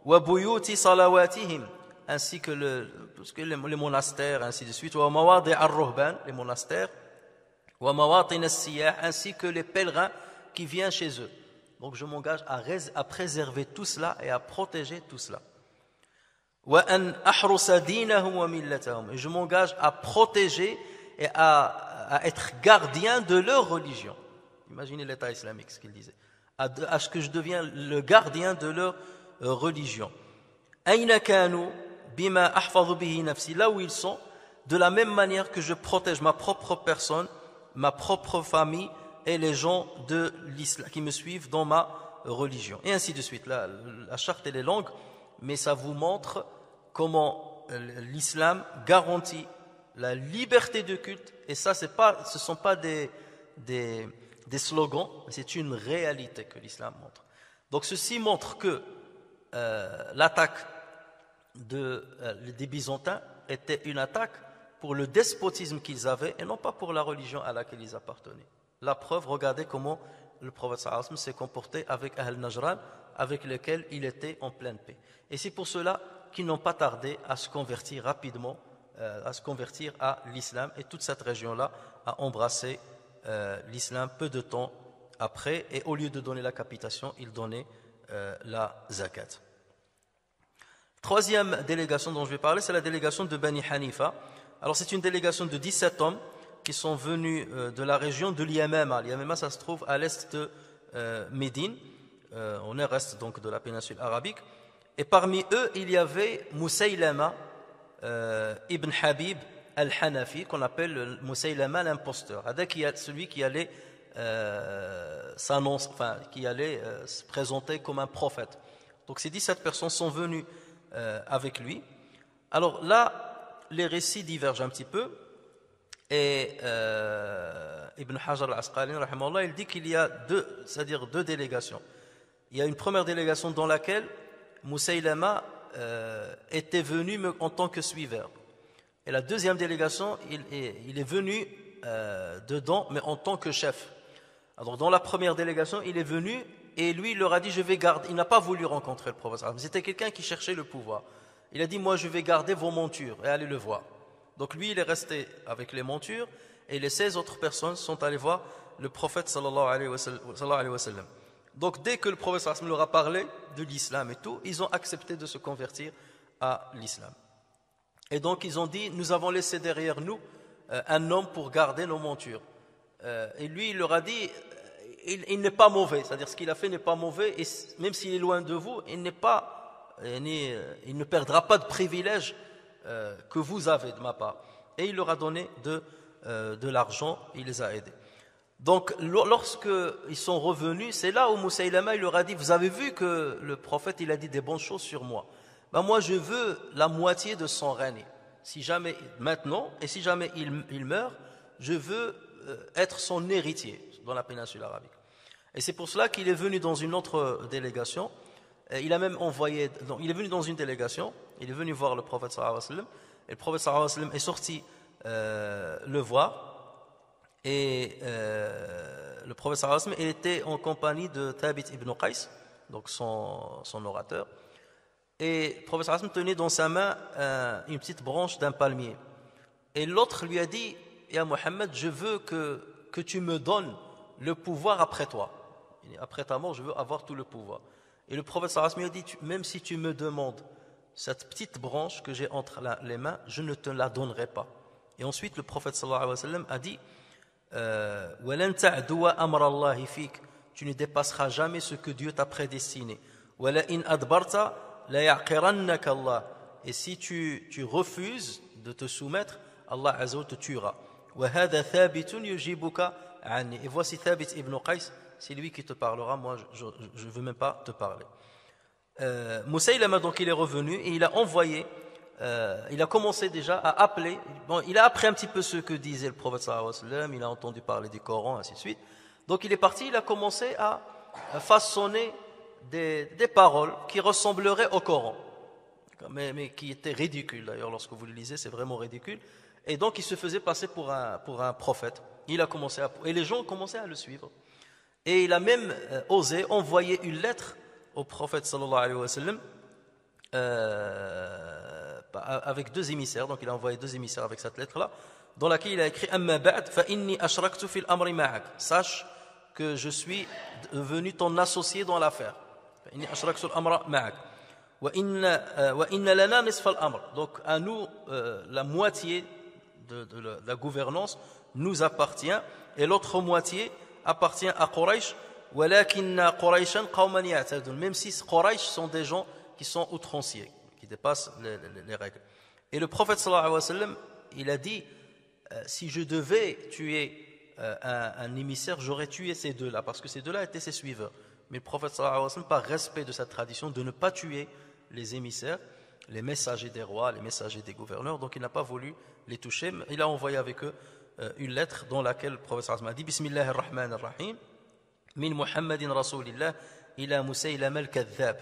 وبيوت صلواتهم, ainsi que les monastères, ainsi de suite, ومواضع الرهبان, les monastères, ومواطن السياح, ainsi que les pèlerins qui viennent chez eux. Donc je m'engage à préserver tout cela et à protéger tout cela. وأن أحرس دينهم وملتهم, et je m'engage à protéger et à être gardien de leur religion. Imaginez l'État islamique, ce qu'il disait. À ce que je deviens le gardien de leur religion. أين كانوا بما أحفظ به نفسي, là où ils sont, de la même manière que je protège ma propre personne, ma propre famille et les gens de l'islam qui me suivent dans ma religion. Et ainsi de suite. La charte, elle est longue, mais ça vous montre comment l'islam garantit la liberté de culte. Et ça, ce ne sont pas des slogans, mais c'est une réalité que l'islam montre. Donc ceci montre que l'attaque des Byzantins était une attaque pour le despotisme qu'ils avaient et non pas pour la religion à laquelle ils appartenaient. La preuve, regardez comment le prophète sallallahu alayhi wa sallam s'est comporté avec Ahl Najran, avec lesquels il était en pleine paix. Et c'est pour cela qu'ils n'ont pas tardé à se convertir rapidement, à se convertir à l'islam, et toute cette région-là a embrassé l'islam peu de temps après, et au lieu de donner la capitation, ils donnaient la zakat. Troisième délégation dont je vais parler, c'est la délégation de Bani Hanifa. Alors c'est une délégation de 17 hommes qui sont venus de la région de l'Yamama. L'Yamama, ça se trouve à l'est de Médine, au nord-est donc de la péninsule arabique. Et parmi eux, il y avait Musaylama ibn Habib al-Hanafi, qu'on appelle Musaylama l'imposteur. C'est celui qui allait se présenter comme un prophète. Donc ces 17 personnes sont venues avec lui. Alors là, les récits divergent un petit peu. Et Ibn Hajar al-Asqalani, rahimahullah, il dit qu'il y a deux délégations. Il y a une première délégation dans laquelle Musaylama était venu en tant que suiveur. Et la deuxième délégation, il est venu dedans, mais en tant que chef. Alors dans la première délégation, il est venu et lui, il leur a dit, je vais garder. Il n'a pas voulu rencontrer le prophète. C'était quelqu'un qui cherchait le pouvoir. Il a dit, moi, je vais garder vos montures et allez le voir. Donc lui, il est resté avec les montures et les 16 autres personnes sont allées voir le prophète sallallahu alayhi wa sallam. Donc dès que le prophète sallallahu alayhi wa sallam leur a parlé de l'islam et tout, ils ont accepté de se convertir à l'islam. Et donc ils ont dit, nous avons laissé derrière nous un homme pour garder nos montures. Et lui, il leur a dit, il n'est pas mauvais, c'est-à-dire ce qu'il a fait n'est pas mauvais, et même s'il est loin de vous, il ne perdra pas de privilèges que vous avez de ma part. Et il leur a donné de l'argent, il les a aidés. Donc lorsqu'ils sont revenus, c'est là où Musaylama il leur a dit, vous avez vu que le prophète il a dit des bonnes choses sur moi. Ben moi je veux la moitié de son règne. Si jamais maintenant, et si jamais il meurt, je veux être son héritier dans la péninsule arabique. Et c'est pour cela qu'il est venu dans une autre délégation. Il a même envoyé, donc il est venu dans une délégation, il est venu voir le prophète sallallahu alayhi wa sallam, et le prophète sallallahu alayhi wa sallam est sorti le voir, et le prophète sallallahu alayhi wa sallam il était en compagnie de Thabit ibn Qais, donc son orateur, et le prophète sallallahu alayhi wa sallam tenait dans sa main une petite branche d'un palmier, et l'autre lui a dit, Ya Muhammad, je veux que tu me donnes le pouvoir après toi, après ta mort je veux avoir tout le pouvoir. Et le prophète sallallahu alayhi wa sallam a dit, même si tu me demandes cette petite branche que j'ai entre les mains, je ne te la donnerai pas. Et ensuite le prophète sallallahu alayhi wa sallam a dit, وَلَن تَعْدُوَ أَمْرَ اللَّهِ فِيكَ, tu ne dépasseras jamais ce que Dieu t'a prédestiné. وَلَئِنْ أَدْبَرْتَ لَيَعْقِرَنَّكَ اللَّهِ, et si tu refuses de te soumettre, Allah Azza wa Jalla te tuera. وَهَذَا ثَابِتٌ يُجِيبُكَ عَنِّي, et voici Thabit ibn Qais, c'est lui qui te parlera, moi je ne veux même pas te parler. Musaylama donc il est revenu et il a envoyé, il a commencé déjà à appeler, bon, il a appris un petit peu ce que disait le prophète sallallahu alayhi wa sallam, il a entendu parler du Coran, ainsi de suite. Donc il est parti, il a commencé à façonner des paroles qui ressembleraient au Coran, mais qui étaient ridicules d'ailleurs, lorsque vous le lisez c'est vraiment ridicule. Et donc il se faisait passer pour un prophète. Il a commencé et les gens ont commencé à le suivre. Et il a même osé envoyer une lettre au prophète sallallahu alayhi wa sallam avec 2 émissaires. Donc il a envoyé 2 émissaires avec cette lettre-là, dans laquelle il a écrit Amma ba'd fa inni ashraktu fil amri ma'ak, sache que je suis devenu ton associé dans l'affaire. Fa inni ashraktu al amra ma'ak wa inna lana nisfa al amr, donc à nous la moitié de la gouvernance nous appartient et l'autre moitié appartient à Quraysh, même si Quraysh sont des gens qui sont outranciers, qui dépassent les règles. Et le prophète sallallahu alayhi wa sallam, il a dit, si je devais tuer un émissaire, j'aurais tué ces deux-là, parce que ces deux-là étaient ses suiveurs. Mais le prophète sallallahu alayhi wa sallam, par respect de cette tradition de ne pas tuer les émissaires, les messagers des rois, les messagers des gouverneurs, donc il n'a pas voulu les toucher. Il a envoyé avec eux une lettre dans laquelle le prophète sallallahu alayhi wa sallam a dit Bismillahir Rahmanir Rahim Min Muhammadin Rasulillah ila Musaylama al-Kadhab,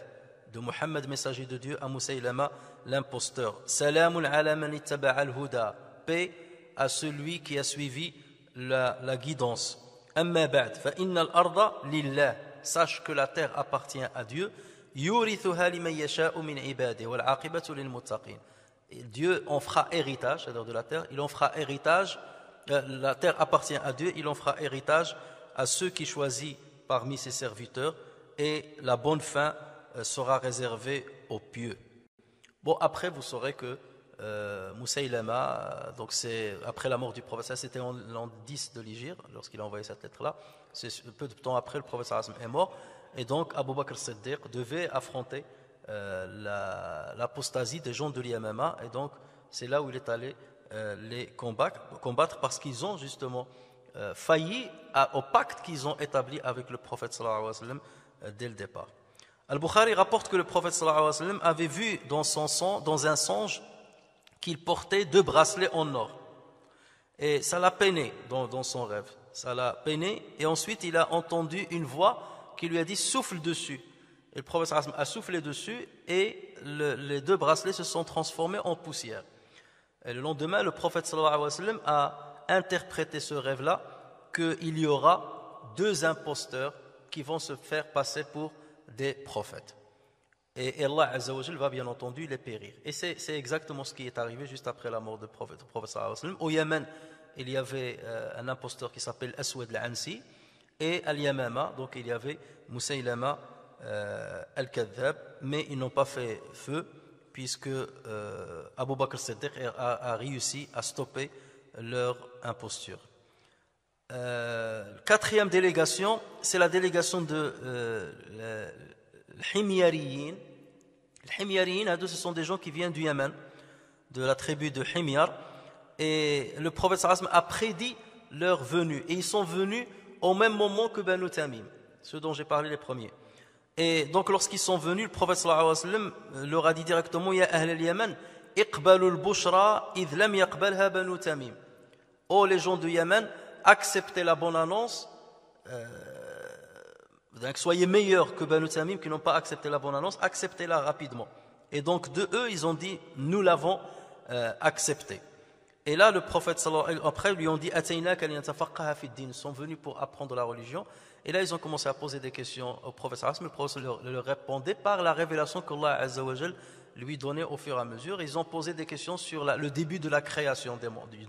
de Muhammad, messager de Dieu, à Musaylama, l'imposteur. Salamun ala man ittaba'a al-huda, paix à celui qui a suivi la guidance. Amma ba'd, fa inna al-arda lillah, sache que la terre appartient à Dieu. Yurithuha liman yasha'u min ibadihi wal 'aqibatu lil muttaqin. Dieu en fera héritage, c'est-à-dire de la terre, il en fera héritage, la terre appartient à Dieu, il en fera héritage à ceux qui choisissent parmi ses serviteurs, et la bonne fin sera réservée aux pieux. Bon, après vous saurez que Musaylama, donc c'est après la mort du prophète, c'était en l'an 10 de l'Hégire, lorsqu'il a envoyé cette lettre-là, c'est peu de temps après le prophète est mort, et donc Abu Bakr as-Siddiq devait affronter l'apostasie des gens de l'Yamama, et donc c'est là où il est allé les combattre parce qu'ils ont justement failli au pacte qu'ils ont établi avec le prophète sallallahu alayhi wa sallam dès le départ. Al-Bukhari rapporte que le prophète sallallahu alayhi wa sallam avait vu dans un songe qu'il portait 2 bracelets en or, et ça l'a peiné dans son rêve, ça l'a peiné, et ensuite il a entendu une voix qui lui a dit souffle dessus, et le prophète sallallahu alayhi wa sallam a soufflé dessus, et les 2 bracelets se sont transformés en poussière. Et le lendemain, le prophète sallallahu alayhi wa sallam a interprété ce rêve-là qu'il y aura 2 imposteurs qui vont se faire passer pour des prophètes. Et Allah Azza wa Jal va bien entendu les périr. Et c'est exactement ce qui est arrivé juste après la mort du prophète sallallahu alayhi wa sallam. Au Yémen, il y avait un imposteur qui s'appelle Aswad al-Ansi, et à Yamama, donc il y avait Musaylama al-Kadhab, mais ils n'ont pas fait feu, puisque Abu Bakr as-Siddiq a réussi à stopper leur imposture. 4e délégation, c'est la délégation de l'Himyariyin. Les ce sont des gens qui viennent du Yémen, de la tribu de Himyar, et le prophète sallallahu alayhi wa sallam a prédit leur venue, et ils sont venus au même moment que Banu Tamim, ceux dont j'ai parlé les premiers. Et donc lorsqu'ils sont venus, le prophète sallallahu alayhi wa sallam leur a dit directement Ya Ahl al-Yaman, iqbalu al-bushra idh lam yaqbalha Banu Tamim. Oh les gens du Yémen, acceptez la bonne annonce, donc soyez meilleurs que Banu Tamim qui n'ont pas accepté la bonne annonce, acceptez-la rapidement. Et donc de eux, ils ont dit nous l'avons accepté. Et là le prophète sallallahu alayhi wa sallam, après lui ont dit Ataynaka linatafaqaha fi ad-din, ils sont venus pour apprendre la religion. Et là ils ont commencé à poser des questions au prophète sallallahu alayhi wa sallam, le prophète leur répondait par la révélation qu'Allah Azza wa Jal lui donnait au fur et à mesure. Ils ont posé des questions sur le début de la création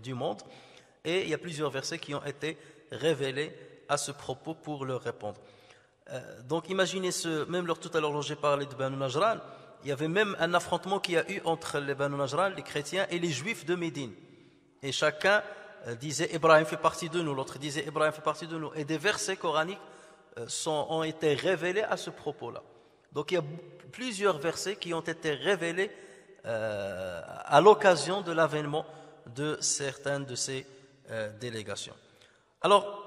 du monde, et il y a plusieurs versets qui ont été révélés à ce propos pour leur répondre. Donc imaginez même tout à l'heure j'ai parlé de Banu Najran, il y avait même un affrontement qu'il y a eu entre les Banu Najran, les chrétiens, et les juifs de Médine, et chacun disait Ibrahim fait partie de nous, l'autre disait Ibrahim fait partie de nous, et des versets coraniques ont été révélés à ce propos-là. Donc il y a plusieurs versets qui ont été révélés à l'occasion de l'avènement de certaines de ces délégations. Alors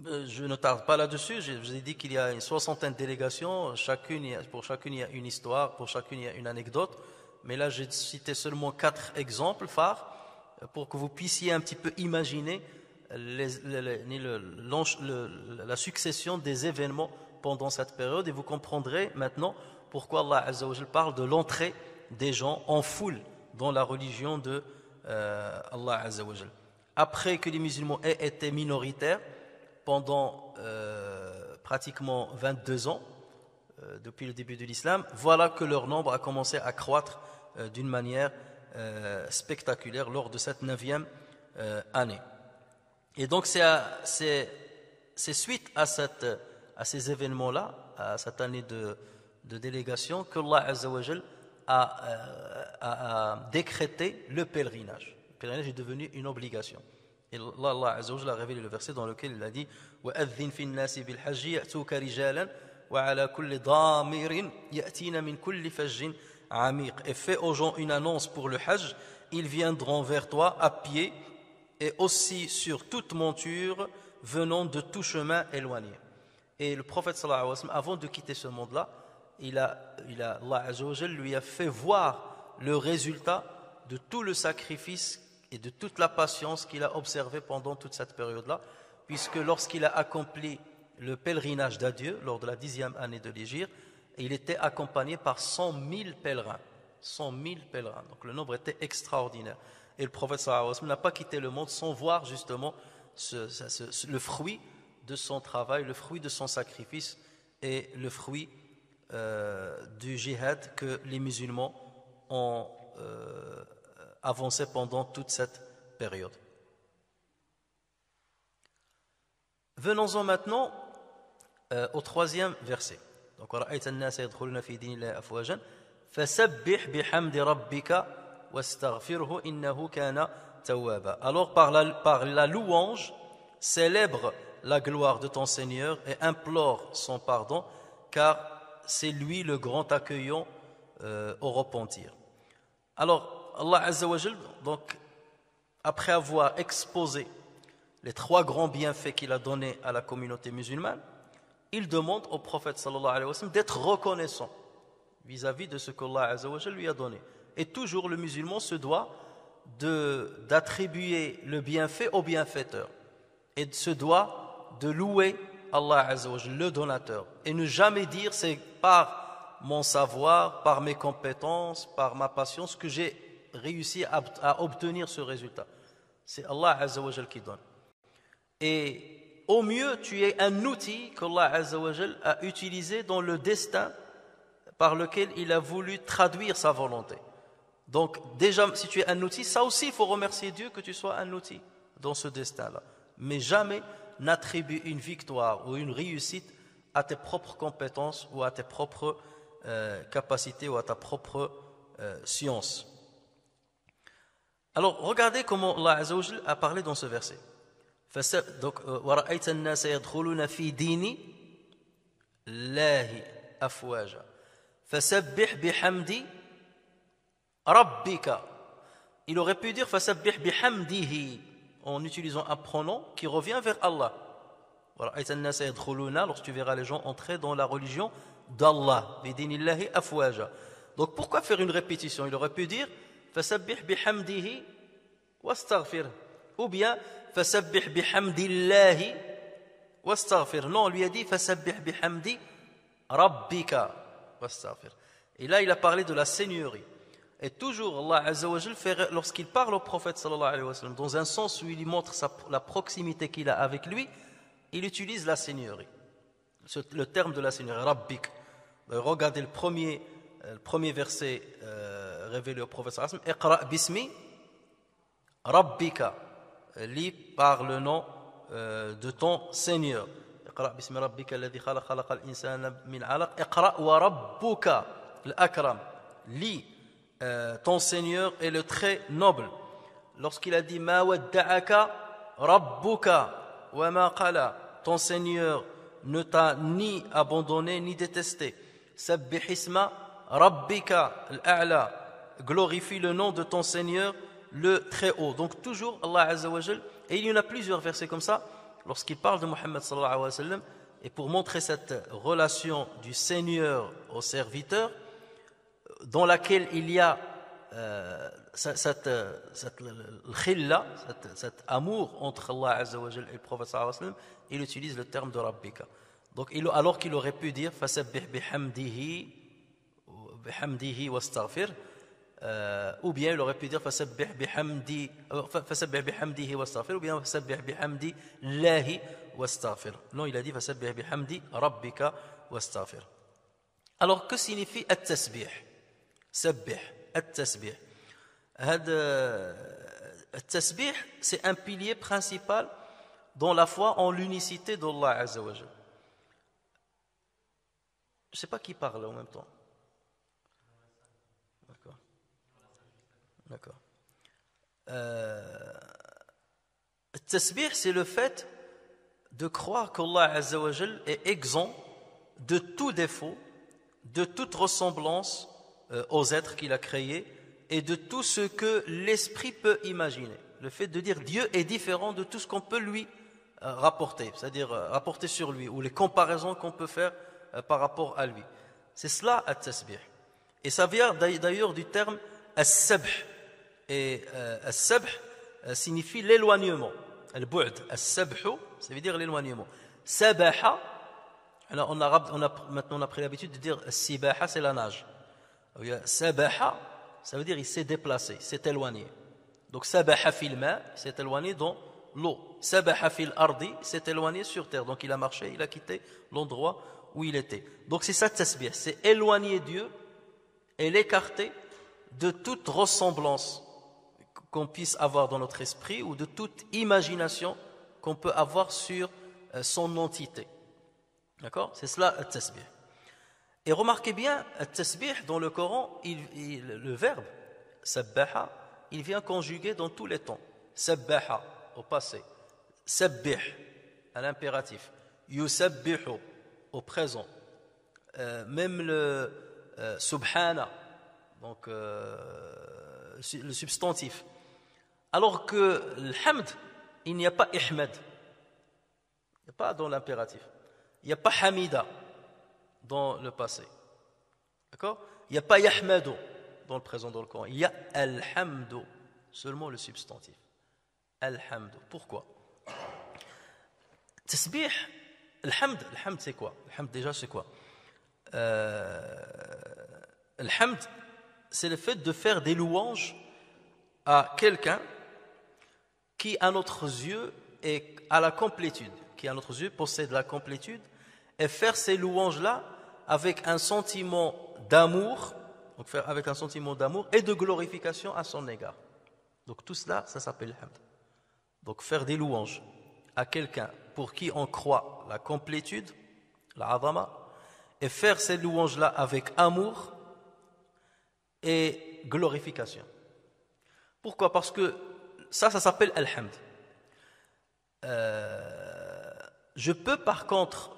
je ne tarde pas là-dessus, je vous ai dit qu'il y a une 60aine de délégations, pour chacune il y a une histoire, pour chacune il y a une anecdote, mais là j'ai cité seulement 4 exemples phares pour que vous puissiez un petit peu imaginer la succession des événements pendant cette période, et vous comprendrez maintenant pourquoi Allah Azza wa Jal parle de l'entrée des gens en foule dans la religion de Allah Azza wa Jal. Après que les musulmans aient été minoritaires pendant pratiquement 22 ans, depuis le début de l'islam, voilà que leur nombre a commencé à croître d'une manière spectaculaire lors de cette 9e année. Et donc c'est suite à ces événements-là, à cette année de délégation, que Allah Azza wa Jal a décrété le pèlerinage. Le pèlerinage est devenu une obligation. Et Allah Azza wa Jal a révélé le verset dans lequel il a dit وَأَذِّنْ فِي النَّاسِ بِالْحَجِّ يَأْتُوكَ رِجَالًا وَعَلَى كُلِّ ضَامِرٍ يَأْتِينَ مِنْ كُلِّ فَجٍّ عَمِيقٍ. Et fais aux gens une annonce pour le Hajj, ils viendront vers toi à pied et aussi sur toute monture venant de tout chemin éloigné. Et le prophète sallallahu alayhi wa sallam, avant de quitter ce monde-là, Allah Azza wa Jal lui a fait voir le résultat de tout le sacrifice et de toute la patience qu'il a observé pendant toute cette période-là, puisque lorsqu'il a accompli le pèlerinage d'adieu lors de la 10e année de l'Hégire, il était accompagné par 100 000 pèlerins. 100 000 pèlerins. Donc le nombre était extraordinaire. Et le prophète sallallahu alayhi wa sallam n'a pas quitté le monde sans voir justement le fruit de son travail, le fruit de son sacrifice et le fruit du jihad que les musulmans ont avancé pendant toute cette période. Venons-en maintenant au 3e verset. Donc, وَرَأَيْتَ النَّاسَ يَدْخُلُونَ فِي دِينِ اللَّهِ أَفْوَاجًا فَسَبِّحْ بِحَمْدِ رَبِّكَ وَاسْتَغْفِرْهُ إِنَّهُ كَانَ توابا. Alors par la louange, célèbre la gloire de ton Seigneur et implore son pardon, car c'est lui le grand accueillant au repentir. Alors Allah Azza wa Jal, donc, après avoir exposé les 3 grands bienfaits qu'il a donnés à la communauté musulmane, il demande au prophète sallallahu alayhi wa sallam d'être reconnaissant vis-à-vis de ce qu'Allah Azza wa Jal lui a donné. Et toujours le musulman se doit d'attribuer le bienfait au bienfaiteur et se doit de louer Allah Azza wa Jal, le donateur, et ne jamais dire c'est par mon savoir, par mes compétences, par ma patience que j'ai réussi à obtenir ce résultat. C'est Allah Azza wa Jal qui donne. Et au mieux, tu es un outil qu'Allah Azza wa Jal a utilisé dans le destin par lequel il a voulu traduire sa volonté. Donc déjà, si tu es un outil, ça aussi, il faut remercier Dieu que tu sois un outil dans ce destin-là. Mais jamais n'attribue une victoire ou une réussite à tes propres compétences ou à tes propres capacités ou à ta propre science. Alors, regardez comment Allah Azza wa Jal a parlé dans ce verset. Donc, وَرَأَيْتَ النَّاسَ يَدْخُلُونَ فِي دِينِ اللَّهِ أَفْوَاجًا فَسَبِّحْ بِحَمْدِ رَبِّكَ. Il aurait pu dire فَسَبِّحْ بِحَمْدِهِ en utilisant un pronom qui revient vers Allah. وَرَأَيْتَ النَّاسَ يَدْخُلُونَ, lorsque tu verras les gens entrer dans la religion d'Allah. بِدِينِ اللَّهِ أَفْوَاجًا. Donc pourquoi faire une répétition? Il aurait pu dire فَسَبِّحْ بِحَمْدِهِ وَاسْتَغْفِرْهُ, ou bien فَسَبِّحْ بِحَمْدِ اللَّهِ وَاسْتَغْفِرْ. Non, on lui a dit فَسَبِّحْ بِحَمْدِ رَبِّكَ وَاسْتَغْفِرْ. Et là, il a parlé de la seigneurie. Et toujours, Allah Azza wa Jal, lorsqu'il parle au prophète sallallahu alayhi wa sallam, dans un sens où il lui montre la proximité qu'il a avec lui, il utilise la seigneurie. Le terme de la seigneurie, Rabbik. Regardez le premier verset révélé au prophète sallallahu alayhi wa sallam. Iqra bismi Rabbika. Lis par le nom de ton Seigneur. Iqra bismi Rabbika alladhi khalaq khalaqal insana min alaq. Iqra wa rabbuka al-akram. Lis ton Seigneur est le très noble. Lorsqu'il a dit ma wadda'aka rabbuka wa ma qala, ton Seigneur ne t'a ni abandonné ni détesté. Sabbih isma rabbika al-a'la, glorifie le nom de ton Seigneur le très haut. Donc toujours Allah Azza wa Jal, et il y en a plusieurs versets comme ça lorsqu'il parle de Muhammad sallallahu alayhi wa sallam, et pour montrer cette relation du Seigneur au serviteur, dans laquelle il y a cet amour entre Allah Azza wa Jal et le prophète sallallahu alayhi wa sallam, il utilise le terme de Rabbika. Donc, alors qu'il aurait pu dire فَسَبِّحْ بِحَمْدِهِ وَاسْتَغْفِرْ, ou bien il aurait pu dire فَسَبِّحْ بِحَمْدِهِ وَاسْتَغْفِرْ, ou bien فَسَبِّحْ بِحَمْدِ اللَّهِ وَاسْتَغْفِرْ. Non, il a dit فَسَبِّحْ بِحَمْدِ رَبِّكَ وَاسْتَغْفِرْ. Alors, que signifie التسبيح? سبح التسبيح. التسبيح, c'est un pilier principal dans la foi en l'unicité d'Allah Azza wa Jal. Je ne sais pas qui parle en même temps. D'accord. التسبيح, c'est le fait de croire qu'Allah Azza wa Jal est exempt de tout défaut, de toute ressemblance aux êtres qu'il a créés et de tout ce que l'esprit peut imaginer. Le fait de dire Dieu est différent de tout ce qu'on peut lui rapporter, c'est-à-dire rapporter sur lui, ou les comparaisons qu'on peut faire par rapport à lui. C'est cela, at-tasbih. Et ça vient d'ailleurs du terme as-sabh. Et as-sabh signifie l'éloignement. Al-bu'd, as-sabhu, ça veut dire l'éloignement. Sabaha, alors en arabe, maintenant on a pris l'habitude de dire sibaha, c'est la nage. Sabaha, ça veut dire il s'est déplacé, il s'est éloigné. Donc sabaha fil ma, il s'est éloigné dans l'eau. Sabaha fil ardi, il s'est éloigné sur terre. Donc il a marché, il a quitté l'endroit où il était. Donc c'est ça tasbih, c'est éloigner Dieu et l'écarter de toute ressemblance qu'on puisse avoir dans notre esprit ou de toute imagination qu'on peut avoir sur son entité. D'accord? C'est cela le tasbih. Et remarquez bien, le tasbih dans le Coran, le verbe sabbaha, il vient conjuguer dans tous les temps. Sabbaha au passé, sabbih à l'impératif, yusabbihu au présent, même le subhana, donc le substantif. Alors que le hamd, il n'y a pas ihmad, il n'y a pas dans l'impératif, il n'y a pas hamida dans le passé, d'accord? Il n'y a pas yahmadu dans le présent dans le Coran, il y a alhamdu, seulement le substantif. Alhamdu. Pourquoi? Tasbih, alhamd c'est quoi? Alhamd déjà c'est quoi? Alhamd, c'est le fait de faire des louanges à quelqu'un qui à notre yeux est à la complétude, qui à notre yeux possède la complétude, et faire ces louanges-là avec un sentiment d'amour, donc faire avec un sentiment d'amour et de glorification à son égard. Donc tout cela, ça s'appelle hamd. Donc faire des louanges à quelqu'un pour qui on croit la complétude, la azama, et faire ces louanges-là avec amour et glorification. Pourquoi? Parce que ça s'appelle al-hamd. Je peux par contre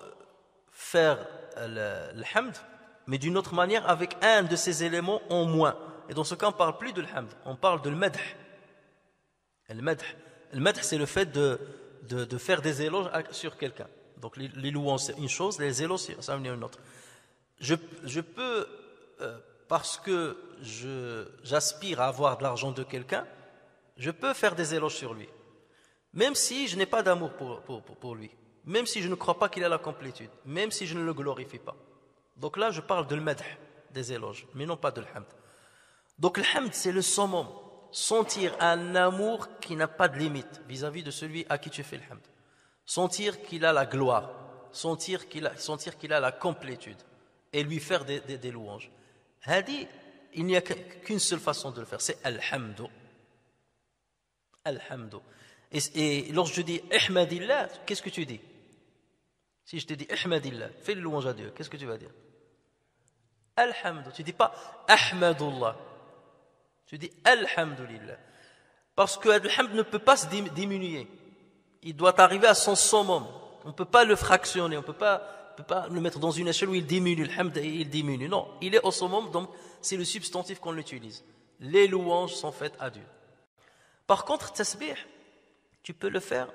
faire le hamd, mais d'une autre manière avec un de ces éléments en moins. Et dans ce cas, on ne parle plus de l'hamd, on parle de l'madh. Le madh, c'est le fait de faire des éloges sur quelqu'un. Donc les louanges, c'est une chose, les éloges, ça en est une autre. Je peux, parce que j'aspire à avoir de l'argent de quelqu'un, je peux faire des éloges sur lui. Même si je n'ai pas d'amour pour lui. Même si je ne crois pas qu'il a la complétude. Même si je ne le glorifie pas. Donc là, je parle de l'madh, des éloges, mais non pas de l'hamd. Donc le hamd, c'est le summum. Sentir un amour qui n'a pas de limite vis-à-vis de celui à qui tu fais le hamd. Sentir qu'il a la gloire. Sentir qu'il a la complétude. Et lui faire des louanges. Hadi, il n'y a qu'une seule façon de le faire, c'est alhamdu. Alhamdu. Et lorsque je dis ihmadillah, qu'est-ce que tu dis? Si je te dis ihmadillah, fais le louange à Dieu, qu'est-ce que tu vas dire? Alhamdu. Tu ne dis pas ahmadullah. Tu dis alhamdulillah. Parce que l'hamd ne peut pas se diminuer. Il doit arriver à son summum. On ne peut pas le fractionner, on ne peut pas le mettre dans une échelle où il diminue, le hamd il diminue. Non, il est au summum, donc c'est le substantif qu'on utilise. Les louanges sont faites à Dieu. Par contre, tasbih, tu peux le faire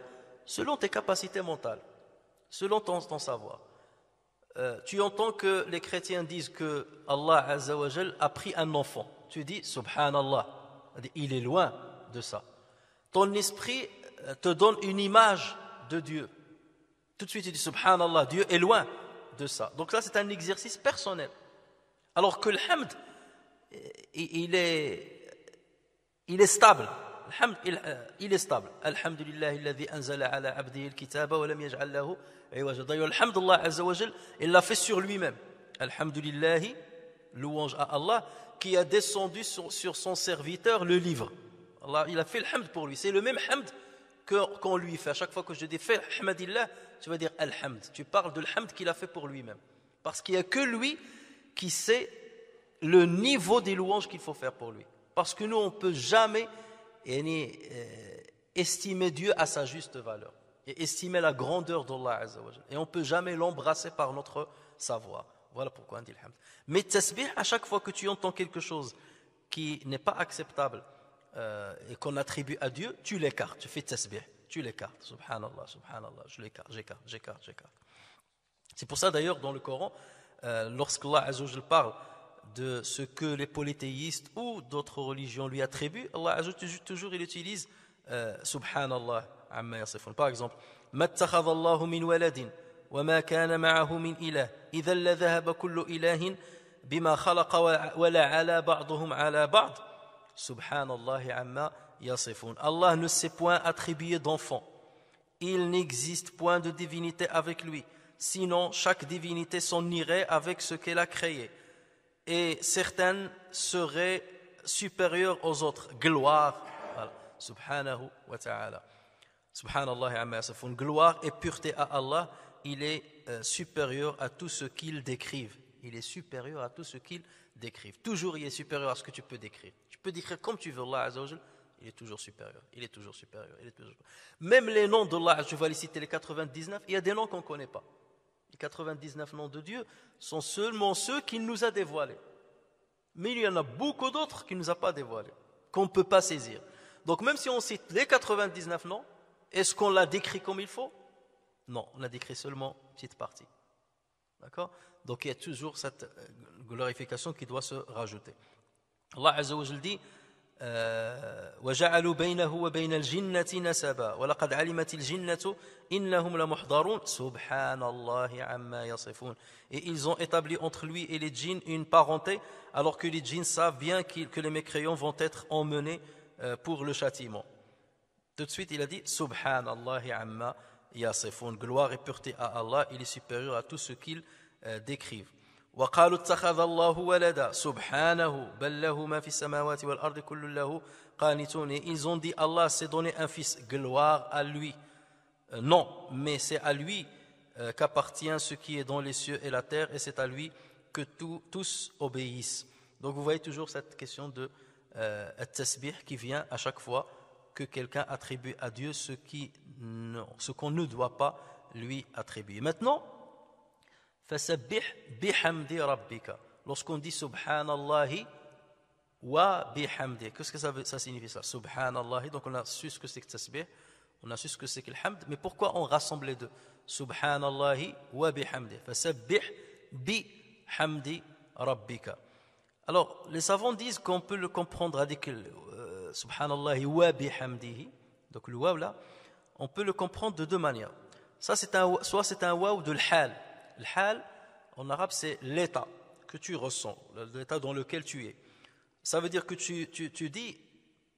selon tes capacités mentales, selon ton savoir. Tu entends que les chrétiens disent que Allah Azza wa Jal a pris un enfant. Tu dis subhanallah, il est loin de ça. Ton esprit te donne une image de Dieu. Tout de suite tu dis subhanallah, Dieu est loin de ça. Donc là c'est un exercice personnel. Alors que le hamd, il est stable. Le hamd, il est stable. Alhamdulillahi alladhi anzala ala abdihi al-kitaba wa lam yaj'al lahu iwaja. D'ailleurs, alhamdulillah azza wa jal, il l'a fait sur lui-même. Alhamdulillahi, louange à Allah, qui a descendu sur son serviteur le livre. Allah, il a fait le hamd pour lui. C'est le même hamd qu'on lui fait. À chaque fois que je dis fais hamdillah, tu vas dire alhamd. Tu parles de l'hamd qu'il a fait pour lui-même. Parce qu'il n'y a que lui qui sait le niveau des louanges qu'il faut faire pour lui. Parce que nous, on ne peut jamais estimer Dieu à sa juste valeur. Et estimer la grandeur d'Allah Azza wa Jal. Et on ne peut jamais l'embrasser par notre savoir. Voilà pourquoi on dit l'hamd. Mais tasbih, à chaque fois que tu entends quelque chose qui n'est pas acceptable et qu'on attribue à Dieu, tu l'écartes, tu fais tasbih. tu l'écartes. Subhanallah, subhanallah, je l'écarte, j'écarte. C'est pour ça d'ailleurs dans le Coran, lorsqu'Allah Azza wa Jal parle de ce que les polythéistes ou d'autres religions lui attribuent, Allah Azza wa Jal toujours il utilise Subhanallah amma yasifun. Par exemple, مَتَّخَذَ اللَّهُ مِنْ وَلَدٍ وَمَا كَانَ مَعَهُ مِنْ إِلَهٍ إِذًا لَذَهَبَ كُلُّ إِلَهٍ بِمَا خَلَقَ وَلَا عَلَى بَعْضُهُمْ عَلَى بَعْضٍ Subhanallah amma yasifun. Allah ne s'est point attribué d'enfant. Il n'existe point de divinité avec lui. Sinon, chaque divinité s'en irait avec ce qu'elle a créé. Et certaines seraient supérieures aux autres. Gloire, voilà. Subhanahu wa ta'ala. Subhanallah amma yasifun. Gloire et pureté à Allah, il est supérieur à tout ce qu'il décrive. Il est supérieur à tout ce qu'il décrive. Toujours, il est supérieur à ce que tu peux décrire. Tu peux décrire comme tu veux Allah Azza wa Jal, il est toujours supérieur. Même les noms d'Allah, je vais les citer les 99, il y a des noms qu'on ne connaît pas. Les 99 noms de Dieu sont seulement ceux qu'il nous a dévoilés. Mais il y en a beaucoup d'autres qu'il ne nous a pas dévoilés, qu'on ne peut pas saisir. Donc même si on cite les 99 noms, est-ce qu'on l'a décrit comme il faut? Non, on a décrit seulement une petite partie. D'accord? Donc il y a toujours cette glorification qui doit se rajouter. Allah Azza wa Jal dit وَجَعَلُوا بَيْنَهُ وَبَيْنَ الْجِنَّةِ نَسَبًا وَلَقَدْ عَلِمَتِ الْجِنَّةُ إِنَّهُمْ لَمُحْضَرُونَ سُبْحَانَ اللَّهِ عَمَّا يَصِفُونَ. Et ils ont établi entre lui et les djinns une parenté, alors que les djinns savent bien que les mécréants vont être emmenés pour le châtiment. Tout de suite, il a dit Subhanallahi amma yasifun. Gloire et pureté à Allah, il est supérieur à tout ce qu'ils décrivent. وقالوا اتخذ الله ولدا سبحانه بل له ما في السماوات والأرض كل له قانتون. Ils ont dit Allah s'est donné un fils, gloire à lui. Non, mais c'est à lui qu'appartient ce qui est dans les cieux et la terre, et c'est à lui que tous obéissent. Donc vous voyez toujours cette question de at-tasbih qui vient à chaque fois que quelqu'un attribue à Dieu ce qu'on ne doit pas lui attribuer. Maintenant, فَسَبِّحْ بِحَمْدِ رَبِّكَ. Lorsqu'on dit Subhanallahi wa bihamdi, qu'est-ce que ça signifie ça? Subhanallahi, donc on a su ce que c'est que tasbih, on a su ce que c'est que le hamd, mais pourquoi on rassemble les deux? Subhanallahi wa bihamdi. فَسَبِّحْ بِحَمْدِ رَبِّكَ. Alors, les savants disent qu'on peut le comprendre avec Subhanallahi wa bihamdihi, donc le waw là, on peut le comprendre de deux manières. Ça, soit c'est un waw de l'hal. Le hal, en arabe, c'est l'état que tu ressens, l'état dans lequel tu es. Ça veut dire que tu dis,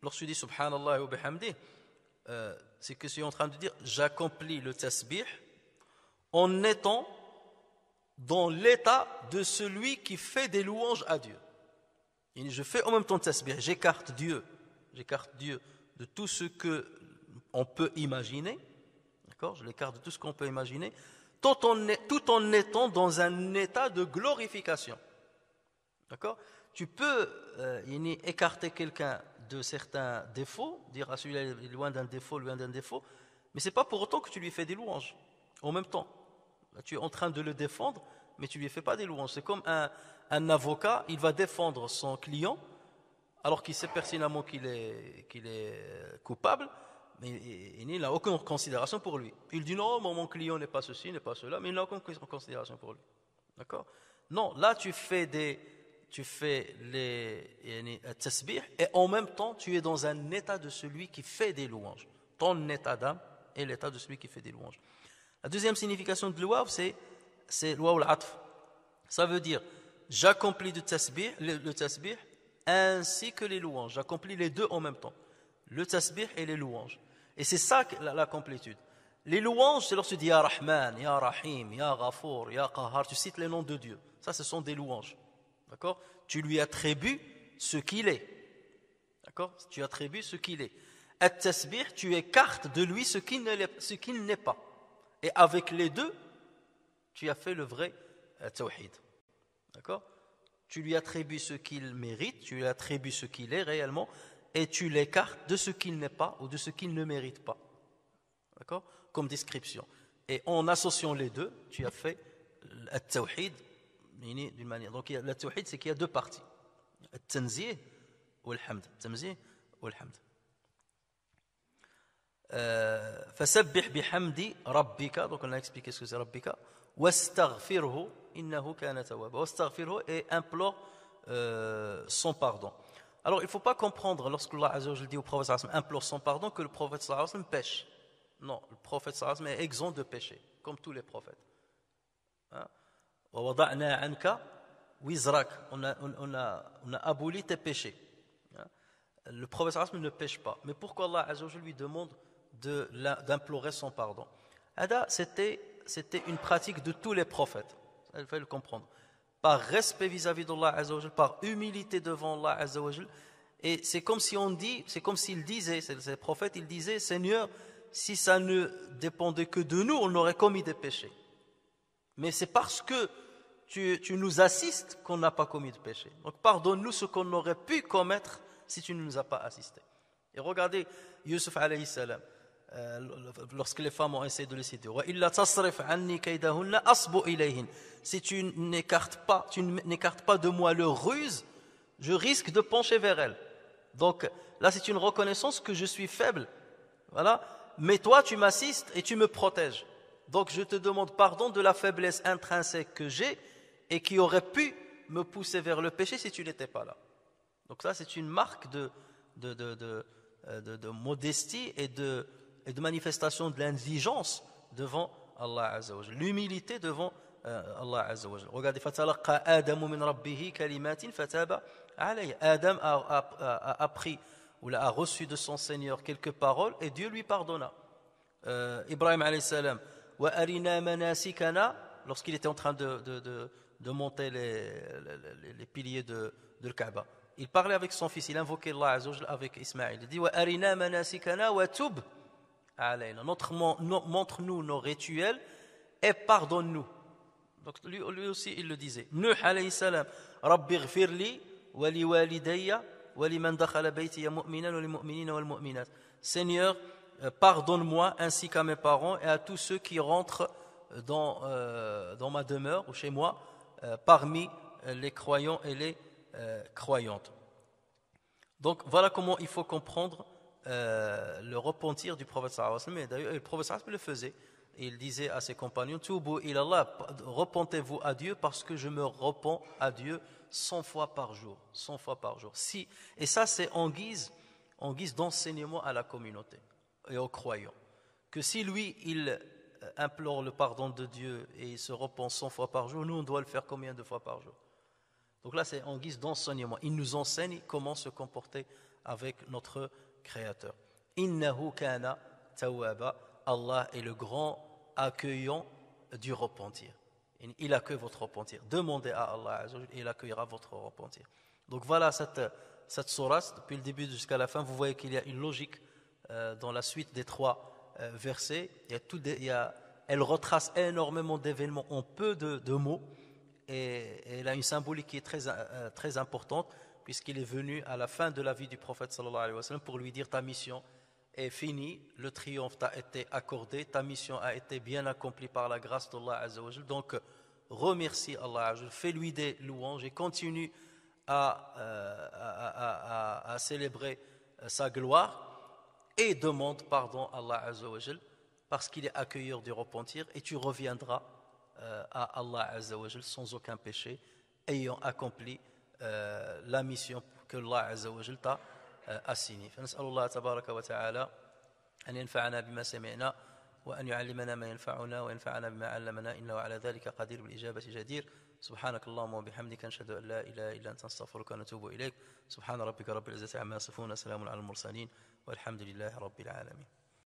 lorsque tu dis Subhanallah wa bihamdi, c'est que tu es en train de dire j'accomplis le tasbih en étant dans l'état de celui qui fait des louanges à Dieu. Et je fais en même temps le tasbih, j'écarte Dieu de tout ce qu'on peut imaginer, d'accord? Je l'écarte de tout ce qu'on peut imaginer, tout en étant dans un état de glorification. D'accord? Tu peux écarter quelqu'un de certains défauts, dire à celui-là est loin d'un défaut, mais ce n'est pas pour autant que tu lui fais des louanges en même temps. Là, tu es en train de le défendre, mais tu ne lui fais pas des louanges. C'est comme un avocat, il va défendre son client alors qu'il sait pertinemment qu'il est coupable, mais il n'a aucune considération pour lui. Il dit non, mon client n'est pas ceci, n'est pas cela, mais il n'a aucune considération pour lui. D'accord? Non, là tu fais les tasbih et en même temps tu es dans un état de celui qui fait des louanges. Ton état d'âme est l'état de celui qui fait des louanges. La deuxième signification de l'ouav, c'est l'ouav al-atf. Ça veut dire j'accomplis le tasbih ainsi que les louanges. J'accomplis les deux en même temps. Le tasbih et les louanges. Et c'est ça la complétude. Les louanges, c'est lorsque tu dis Ya Rahman, Ya Rahim, Ya Ghafour, Ya Qahar, tu cites les noms de Dieu. Ça, ce sont des louanges. D'accord? Tu lui attribues ce qu'il est. D'accord? Tu attribues ce qu'il est. At-tasbih, tu écartes de lui ce qu'il n'est pas. Et avec les deux, tu as fait le vrai tawhid. D'accord? Tu lui attribues ce qu'il mérite, tu lui attribues ce qu'il est réellement, et tu l'écartes de ce qu'il n'est pas ou de ce qu'il ne mérite pas. D'accord? Comme description. Et en associant les deux, tu as fait le tawhid d'une manière. Donc le tawhid, c'est qu'il y a deux parties. Le tanzih ou le hamd. فسبح بحمد ربك, donc on a expliqué ce que c'est rabbika, واستغفره إنه كان توابا, واستغفره, et implore son pardon. Alors il ne faut pas comprendre lorsque Allah Azza wa Jalla dit au prophète sallallahu alayhi wa sallam implore son pardon que le prophète sallallahu alayhi wa sallam pêche. Non, le prophète sallallahu alayhi wa sallam est exempt de péché, comme tous les prophètes. وَوَضَعْنَا عَنْكَ وِزْرَكَ, on a aboli tes péchés. Le prophète sallallahu alayhi wa sallam ne pêche pas. Mais pourquoi Allah Azza wa Jalla lui demande d'implorer son pardon? C'était une pratique de tous les prophètes. Il faut le comprendre. Par respect vis-à-vis d'Allah Azza wa Jalla, par humilité devant Allah Azza wa Jalla. Et c'est comme si on dit, c'est comme s'il disait, ces prophètes, ils disaient, Seigneur, si ça ne dépendait que de nous, on aurait commis des péchés. Mais c'est parce que tu nous assistes qu'on n'a pas commis de péché. Donc pardonne-nous ce qu'on aurait pu commettre si tu ne nous as pas assistés. Et regardez Yusuf alayhi salam, lorsque les femmes ont essayé de le séduire. Si tu n'écartes pas de moi leur ruse, je risque de pencher vers elles. Donc là c'est une reconnaissance que je suis faible. Voilà. Mais toi tu m'assistes et tu me protèges. Donc je te demande pardon de la faiblesse intrinsèque que j'ai et qui aurait pu me pousser vers le péché si tu n'étais pas là. Donc ça c'est une marque de modestie et de manifestation de l'indigence devant Allah Azza wa Jalla. L'humilité devant Allah Azza wa Jalla. Regardez, fatalaqa Adamu min rabbihi kalimatin fataba alayhi. Adam a appris ou a reçu de son Seigneur quelques paroles et Dieu lui pardonna. Ibrahim alayhi salam, wa arina manasikana, lorsqu'il était en train de monter les piliers de le Kaaba. Il parlait avec son fils, il invoquait Allah Azza wa Jalla avec Ismaïl. Il dit wa arina manasikana wa tub alayna. Montre-nous nos rituels et pardonne-nous. Donc lui aussi il le disait. Nuh alayhi salam, rabbi ighfirli wa li walidayya wa liman dakhala baytiya mu'minan wa lil mu'minina wal mu'minat. Seigneur, pardonne-moi ainsi qu'à mes parents et à tous ceux qui rentrent dans ma demeure ou chez moi parmi les croyants et les croyantes. Donc voilà comment il faut comprendre le repentir du prophète sallallahu alayhi wa sallam. Et d'ailleurs le prophète sallallahu alayhi wa sallam le faisait. Il disait à ses compagnons, Tubu ilallah, repentez-vous à Dieu parce que je me repens à Dieu 100 fois par jour. 100 fois par jour. Et ça c'est en guise d'enseignement à la communauté et aux croyants. Que si lui il implore le pardon de Dieu et il se repent 100 fois par jour, nous on doit le faire combien de fois par jour? Donc là c'est en guise d'enseignement. Il nous enseigne comment se comporter avec notre Créateur. Innahu kana tawwaba. Allah est le grand accueillant du repentir. Il accueille votre repentir. Demandez à Allah et il accueillera votre repentir. Donc voilà cette sourate, depuis le début jusqu'à la fin, vous voyez qu'il y a une logique dans la suite des 3 versets. Elle retrace énormément d'événements en peu de mots et elle a une symbolique qui est très importante puisqu'il est venu à la fin de la vie du prophète sallallahu alayhi wa sallam pour lui dire ta mission est finie, le triomphe t'a été accordé, ta mission a été bien accomplie par la grâce d'Allah Azza wa Jalla. Donc remercie Allah Azza wa Jalla, fais-lui des louanges et continue à célébrer sa gloire et demande pardon à Allah Azza wa Jalla parce qu'il est accueilleur du repentir et tu reviendras à Allah Azza wa Jalla sans aucun péché ayant accompli la mission que Allah Azza wa Jalla t'a assignée. فنسأل الله تبارك وتعالى أن ينفعنا بما سمعنا وأن يعلمنا ما ينفعنا وينفعنا بما علمنا إنه على ذلك قدير بالإجابة جدير. سبحانك اللهم وبحمدك نشهد أن لا إله إلا أنت نستغفرك ونتوب إليك. سبحان ربك رب العزة عما يصفون وسلام على المرسلين والحمد لله رب العالمين.